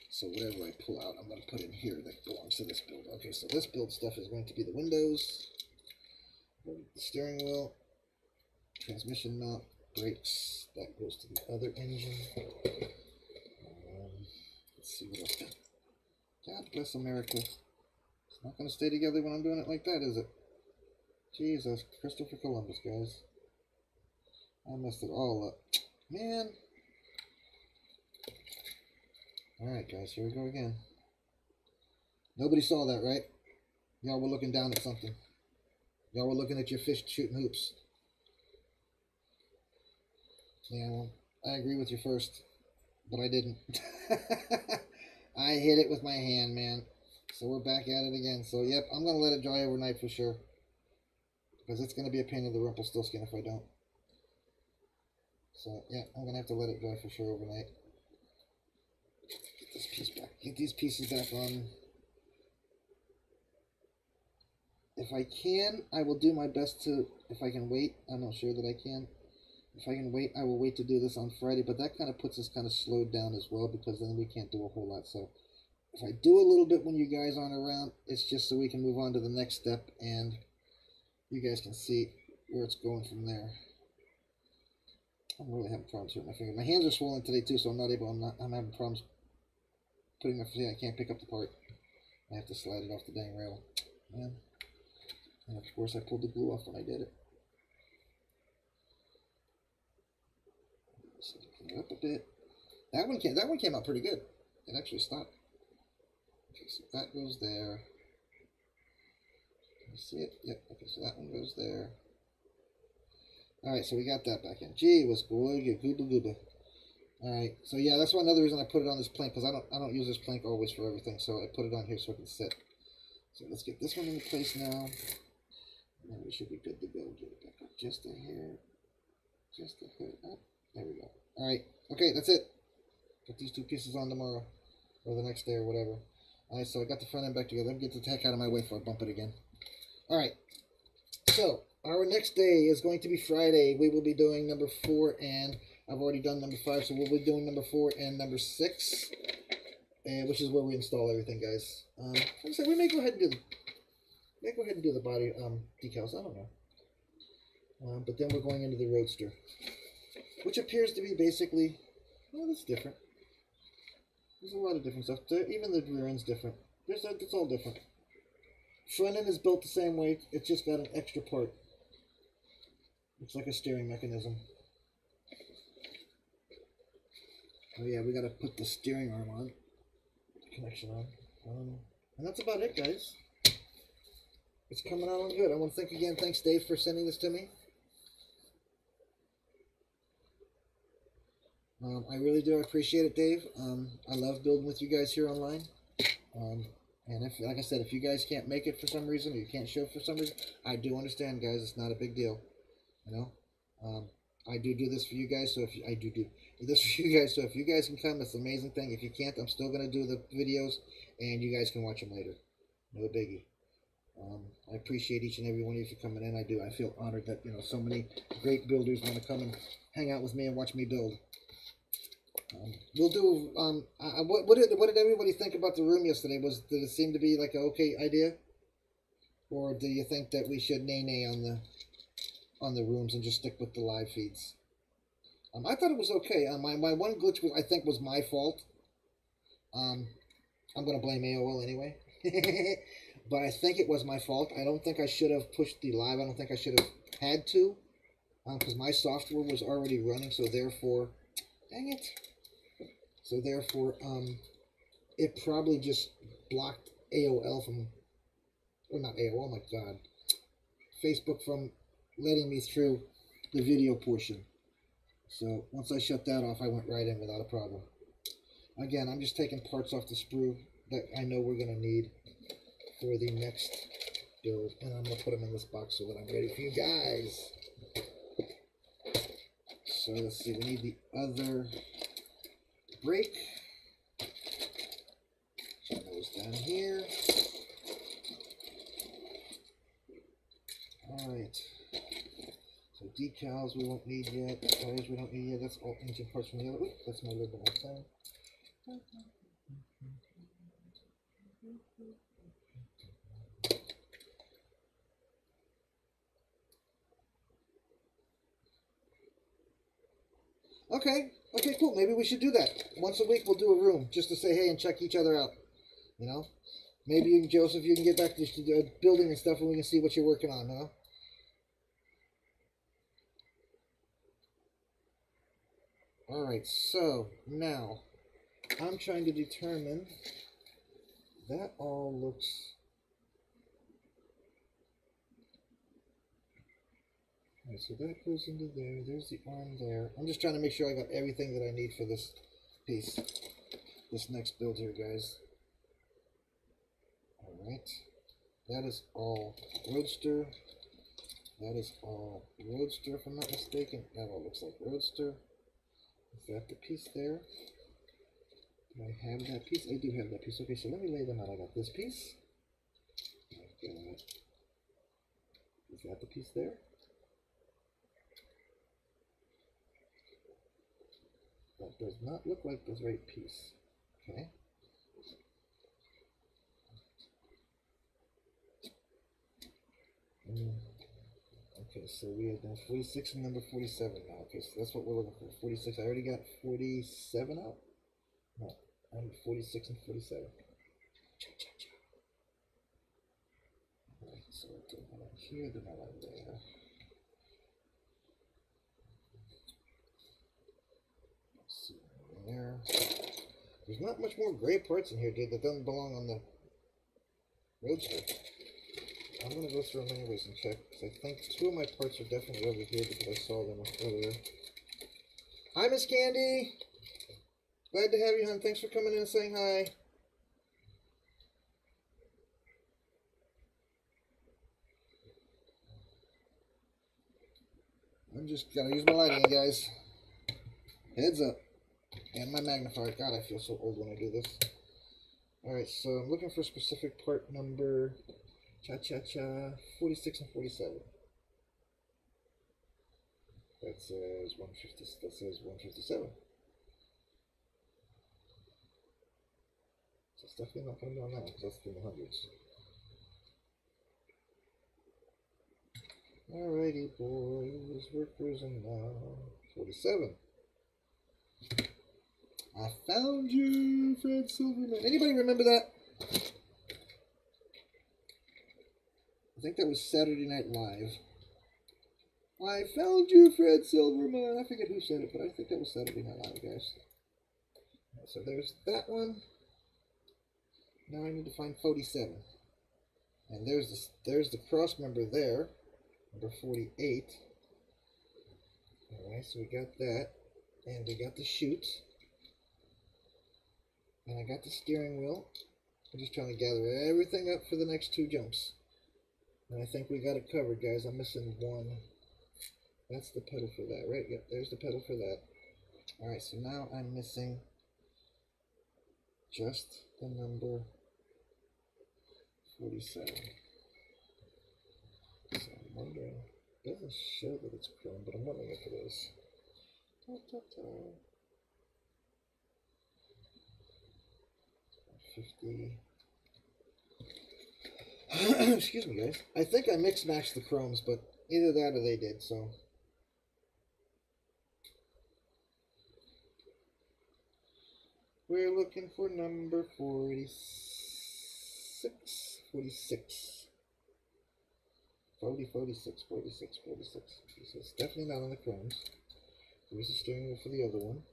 So whatever I pull out, I'm going to put in here that belongs to this build. Okay, so this build stuff is going to be the windows, the steering wheel, transmission mount, brakes. That goes to the other engine. Let's see what else. God bless America. It's not going to stay together when I'm doing it like that, is it? Jesus, Christopher Columbus, guys. I messed it all up. Man. Alright, guys, here we go again. Nobody saw that, right? Y'all were looking down at something. Y'all were looking at your fish shooting hoops. Yeah, well, I agree with you first, but I didn't. I hit it with my hand, man. So we're back at it again. So, yep, I'm going to let it dry overnight for sure. Because it's going to be a pain in the Rumpelstiltskin if I don't. So, yeah, I'm going to have to let it dry for sure overnight. Get this piece back. Get these pieces back on. If I can, I will do my best to, if I can wait. I'm not sure that I can. If I can wait, I will wait to do this on Friday. But that kind of puts us kind of slowed down as well because then we can't do a whole lot. So, if I do a little bit when you guys aren't around, it's just so we can move on to the next step and you guys can see where it's going from there. I'm really having problems with my finger. My hands are swollen today too, so I'm having problems putting my finger. I can't pick up the part. I have to slide it off the dang rail. Man. And of course I pulled the glue off when I did it. Clean it up a bit. That one came out pretty good. It actually stopped. Okay, so that goes there. Can you see it? Yep. Okay, so that one goes there. All right, so we got that back in. Gee, was good. Gooba gooba. All right, so yeah, that's one other reason I put it on this plank, because I don't use this plank always for everything, so I put it on here so it can sit. So let's get this one into place now. And we should be good to go. Get it back up just a hair. Just a hair up. There we go. All right. Okay, that's it. Put these two pieces on tomorrow. Or the next day or whatever. All right, so I got the front end back together. Let me get the heck out of my way before I bump it again. All right. So, our next day is going to be Friday. We will be doing number 4, and I've already done number 5, so we'll be doing number 4 and number 6, which is where we install everything, guys. Like I said, we may go ahead and do the body decals. I don't know. But then we're going into the Roadster, which appears to be basically, well, it's different. There's a lot of different stuff. Even the rear end's different. It's all different. Front end is built the same way. It's just got an extra part. It's like a steering mechanism. Oh yeah, we got to put the steering arm on. Connection on. And that's about it, guys. It's coming out on good. I want to thank again. Thanks, Dave, for sending this to me. I really do appreciate it, Dave. I love building with you guys here online. And if, like I said, if you guys can't make it for some reason, or you can't show for some reason, I do understand, guys. It's not a big deal, you know. I do this for you guys, so if you, I do this for you guys, so if you guys can come, it's an amazing thing. If you can't, I'm still gonna do the videos, and you guys can watch them later. No biggie. I appreciate each and every one of you for coming in. I do. I feel honored that, you know, so many great builders want to come and hang out with me and watch me build. We'll do. What did everybody think about the room yesterday? Did it seem to be like an okay idea, or do you think that we should nay on the rooms and just stick with the live feeds? I thought it was okay. My one glitch was, I think, was my fault. I'm gonna blame AOL anyway, but I think it was my fault. I don't think I should have pushed the live. I don't think I should have had to, because my software was already running. So therefore, dang it. So therefore, it probably just blocked AOL from, or not AOL, oh my God, Facebook from letting me through the video portion. So once I shut that off, I went right in without a problem. Again, I'm just taking parts off the sprue that I know we're going to need for the next build, and I'm going to put them in this box so that I'm ready for you guys. So let's see, we need the other brake. So those down here. Alright. So decals we won't need yet. Tires we don't need yet. That's all engine parts from the other. Oops, that's my little bit of thing. Okay, cool. Maybe we should do that. Once a week we'll do a room just to say hey and check each other out. You know? Maybe you, Joseph, you can get back to building and stuff and we can see what you're working on, huh? Alright, so now I'm trying to determine, that all looks, alright, so that goes into there, there's the arm there. I'm just trying to make sure I got everything that I need for this piece, this next build here, guys. Alright, that is all Roadster, that is all Roadster if I'm not mistaken, that all looks like Roadster. Is that the piece there? Do I have that piece? I do have that piece. Okay, so let me lay them out. I got this piece. I've got, is that the piece there? That does not look like the right piece. Okay. Okay, so we have done 46 and number 47 now. Okay, so that's what we're looking for. 46. I already got 47 out. No, I need 46 and 47. Alright, so they're not on here, they're not on there. Let's see, there. There's not much more gray parts in here, dude, that doesn't belong on the Roadster. I'm going to go through them anyways and check, because I think 2 of my parts are definitely over here because I saw them earlier. Hi, Miss Candy! Glad to have you, hon. Thanks for coming in and saying hi. I'm just going to use my lighting, guys. Heads up. And my magnifier. God, I feel so old when I do this. Alright, so I'm looking for a specific part number. Cha-cha-cha. 46 and 47. That says 150. That says 157. So it's definitely not going to be on that one because that's in the hundreds. Alrighty, boys. We're cruising now. 47. I found you, Fred Silverman. Anybody remember that? I think that was Saturday Night Live. I found you, Fred Silverman. I forget who said it, but I think that was Saturday Night Live, guys. So there's that one. Now I need to find 47. And there's the cross member there, number 48. Alright, so we got that. And we got the chute. And I got the steering wheel. I'm just trying to gather everything up for the next 2 jumps. And I think we got it covered, guys. I'm missing one. That's the pedal for that, right? Yep, there's the pedal for that. Alright, so now I'm missing just the number 47. So I'm wondering, it doesn't show that it's chrome, but I'm wondering if it is. Ta, ta, ta. 50. Excuse me, guys. I think I mix-matched the chromes, but either that or they did, so. We're looking for number 46. 46. 46. So it's definitely not on the chromes. Here's the steering wheel for the other one.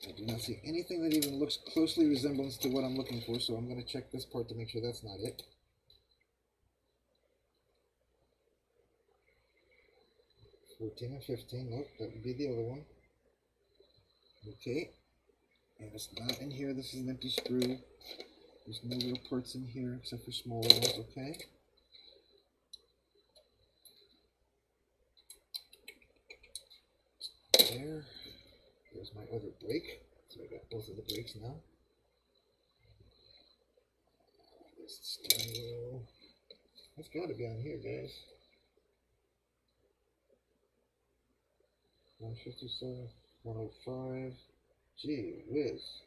I do not see anything that even looks closely resemblance to what I'm looking for, so I'm going to check this part to make sure that's not it. $14 and $15. Nope, that would be the other one. Okay. And it's not in here. This is an empty screw. There's no little parts in here except for smaller ones, okay? There. There's my other brake. So I got both of the brakes now. There's the steering wheel. That's got to be on here, guys. 157, 105. Gee whiz.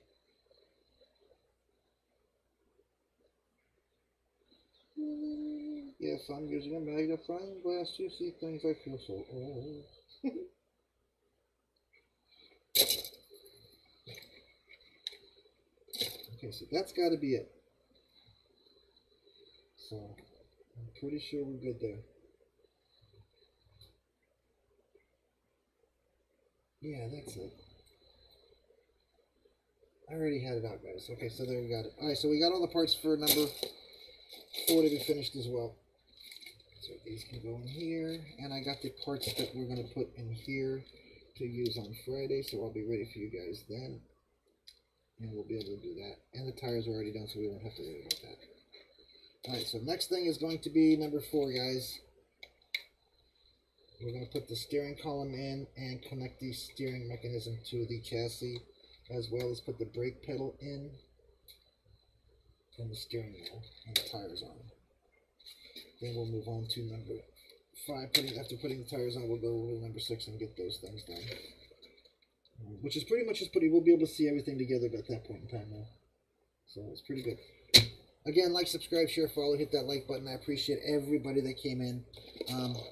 Yes, I'm using a magnifying glass to see things. I feel so old. Okay, so that's got to be it. So, I'm pretty sure we're good there. Yeah, that's it. I already had it out, guys. Okay, so there we got it. Alright, so we got all the parts for number 4 to be finished as well. So these can go in here. And I got the parts that we're going to put in here to use on Friday. So I'll be ready for you guys then. And we'll be able to do that. And the tires are already done, so we won't have to worry about that. Alright, so next thing is going to be number 4, guys. We're going to put the steering column in and connect the steering mechanism to the chassis, as well as put the brake pedal in and the steering wheel and the tires on. Then we'll move on to number 5. After putting the tires on, we'll go over to number 6 and get those things done. Which is pretty much just we'll be able to see everything together at that point in time now. So it's pretty good. Again, like, subscribe, share, follow, hit that like button. I appreciate everybody that came in.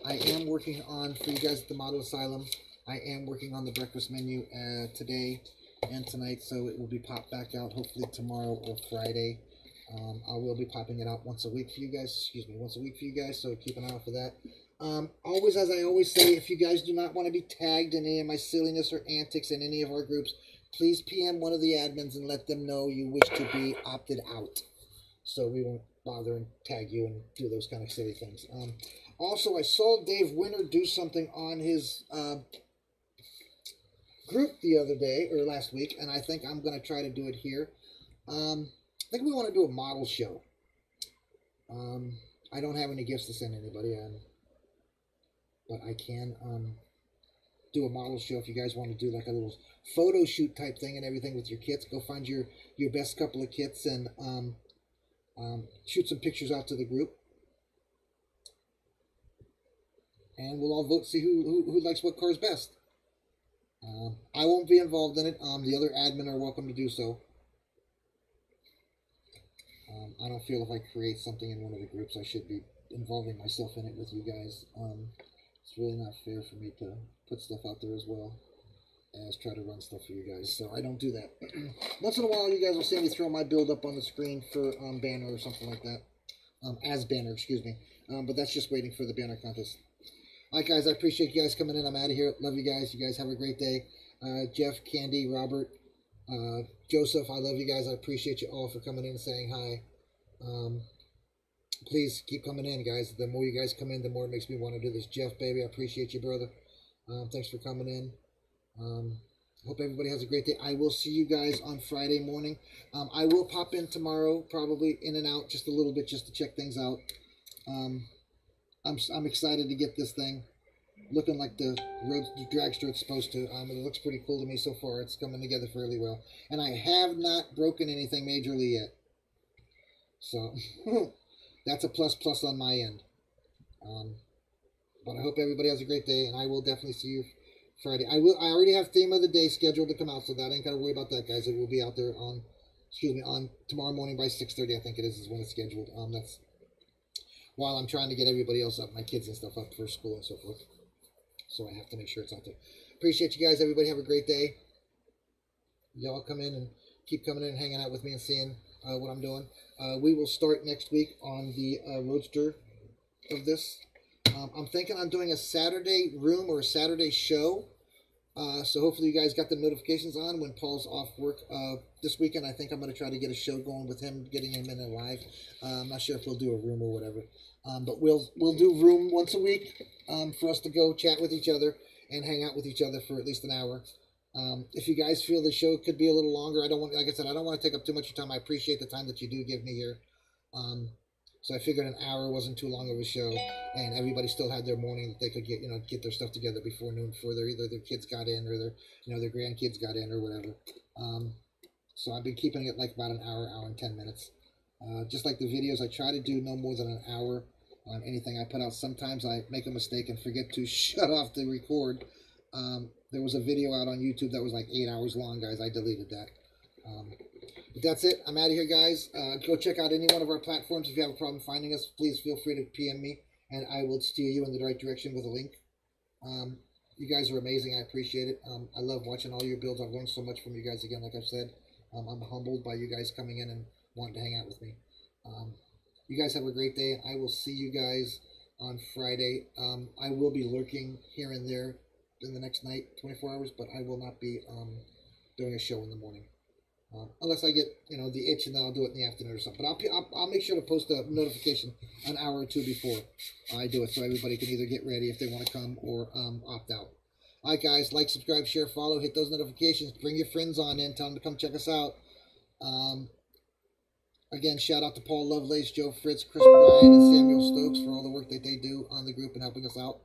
I am working on, for you guys at the Model Asylum, I am working on the breakfast menu today and tonight, so it will be popped back out hopefully tomorrow or Friday. I will be popping it out once a week for you guys, so keep an eye out for that. Always, as I always say, if you guys do not want to be tagged in any of my silliness or antics in any of our groups, please PM one of the admins and let them know you wish to be opted out, so we won't bother and tag you and do those kind of silly things. Also, I saw Dave Winter do something on his group the other day, or last week, and I think I'm going to try to do it here. I think we want to do a model show. I don't have any gifts to send anybody, but I can do a model show if you guys want to do like a little photo shoot type thing and everything with your kits. Go find your best couple of kits and shoot some pictures out to the group, and we'll all vote, see who likes what car's best. I won't be involved in it. The other admin are welcome to do so. I don't feel if I create something in one of the groups, I should be involving myself in it with you guys. It's really not fair for me to put stuff out there as well as try to run stuff for you guys. So I don't do that. Once in a while, you guys will see me throw my build up on the screen for banner or something like that. As banner, excuse me. But that's just waiting for the banner contest. All right, guys, I appreciate you guys coming in. I'm out of here. Love you guys. You guys have a great day. Jeff, Candy, Robert, Joseph, I love you guys. I appreciate you all for coming in and saying hi. Please keep coming in, guys. The more you guys come in, the more it makes me want to do this. Jeff, baby, I appreciate you, brother. Thanks for coming in. Hope everybody has a great day. I will see you guys on Friday morning. I will pop in tomorrow, probably in and out just a little bit, just to check things out. I'm excited to get this thing looking like the dragster it's supposed to. It looks pretty cool to me so far. It's coming together fairly well, and I have not broken anything majorly yet. So that's a plus on my end. But I hope everybody has a great day, and I will definitely see you Friday. I already have theme of the day scheduled to come out, so that ain't gotta worry about that, guys. It will be out there on tomorrow morning by 6:30. I think it is when it's scheduled. That's while I'm trying to get everybody else up, my kids and stuff up for school and so forth. So I have to make sure it's out there. Appreciate you guys. Everybody have a great day. Y'all come in and keep coming in and hanging out with me and seeing what I'm doing. We will start next week on the roadster of this. I'm thinking I'm doing a Saturday room or a Saturday show. So hopefully you guys got the notifications on when Paul's off work this weekend. I think I'm going to try to get a show going with him, getting him in live. I'm not sure if we'll do a room or whatever. But we'll do room once a week for us to go chat with each other and hang out with each other for at least an hour. If you guys feel the show could be a little longer, like I said, I don't want to take up too much of your time. I appreciate the time that you do give me here. So I figured an hour wasn't too long of a show, and everybody still had their morning that they could get their stuff together before noon, before either their kids got in or their grandkids got in or whatever. So I've been keeping it like about an hour and 10 minutes. Just like the videos, I try to do no more than an hour on anything I put out. Sometimes I make a mistake and forget to shut off the record. There was a video out on YouTube that was like 8 hours long, guys. I deleted that. But that's it. I'm out of here, guys. Go check out any one of our platforms. If you have a problem finding us, please feel free to PM me, and I will steer you in the right direction with a link. You guys are amazing. I appreciate it. I love watching all your builds. I've learned so much from you guys again, like I've said. I'm humbled by you guys coming in and wanting to hang out with me. You guys have a great day. I will see you guys on Friday. I will be lurking here and there in the next night, 24 hours, but I will not be doing a show in the morning. Unless I get, the itch, and then I'll do it in the afternoon or something. But I'll make sure to post a notification an hour or two before I do it, so everybody can either get ready if they want to come or opt out. All right, guys, like, subscribe, share, follow, hit those notifications. Bring your friends on in. Tell them to come check us out. Again, shout out to Paul Lovelace, Joe Fritz, Chris Bryan, and Samuel Stokes for all the work that they do on the group and helping us out.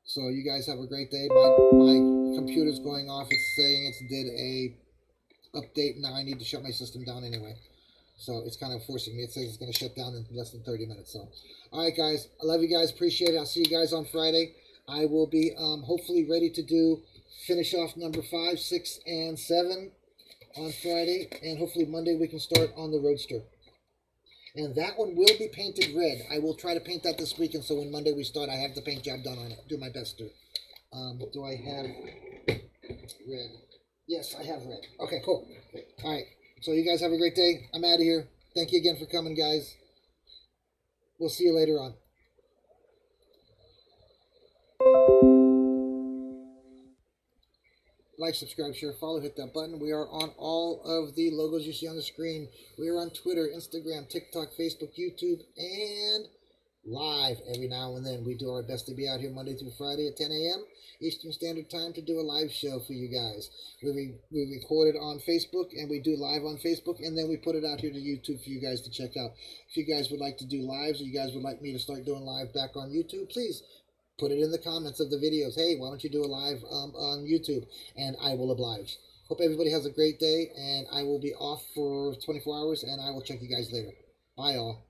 So you guys have a great day. My computer's going off. It's saying it's did a update. Now I need to shut my system down anyway. So it's kind of forcing me. It says it's going to shut down in less than 30 minutes. So, all right, guys. I love you guys. Appreciate it. I'll see you guys on Friday. I will be hopefully ready to finish off number 5, 6, and 7 on Friday. And hopefully Monday we can start on the Roadster. And that one will be painted red. I will try to paint that this weekend, so when Monday we start, I have the paint job done on it. Do my best to. Do I have red? Yes, I have red. Okay, cool. All right. So you guys have a great day. I'm out of here. Thank you again for coming, guys. We'll see you later on. like, subscribe, share, follow, hit that button. We are on all of the logos you see on the screen. We are on Twitter, Instagram, TikTok, Facebook, YouTube, and live every now and then. We do our best to be out here Monday through Friday at 10 a.m. Eastern Standard Time to do a live show for you guys. We record it on Facebook, and we do live on Facebook, and then we put it out here to YouTube for you guys to check out. If you guys would like to do lives, or you guys would like me to start doing live back on YouTube, please put it in the comments of the videos. Hey, why don't you do a live on YouTube? And I will oblige. Hope everybody has a great day, and I will be off for 24 hours, and I will check you guys later. Bye, all.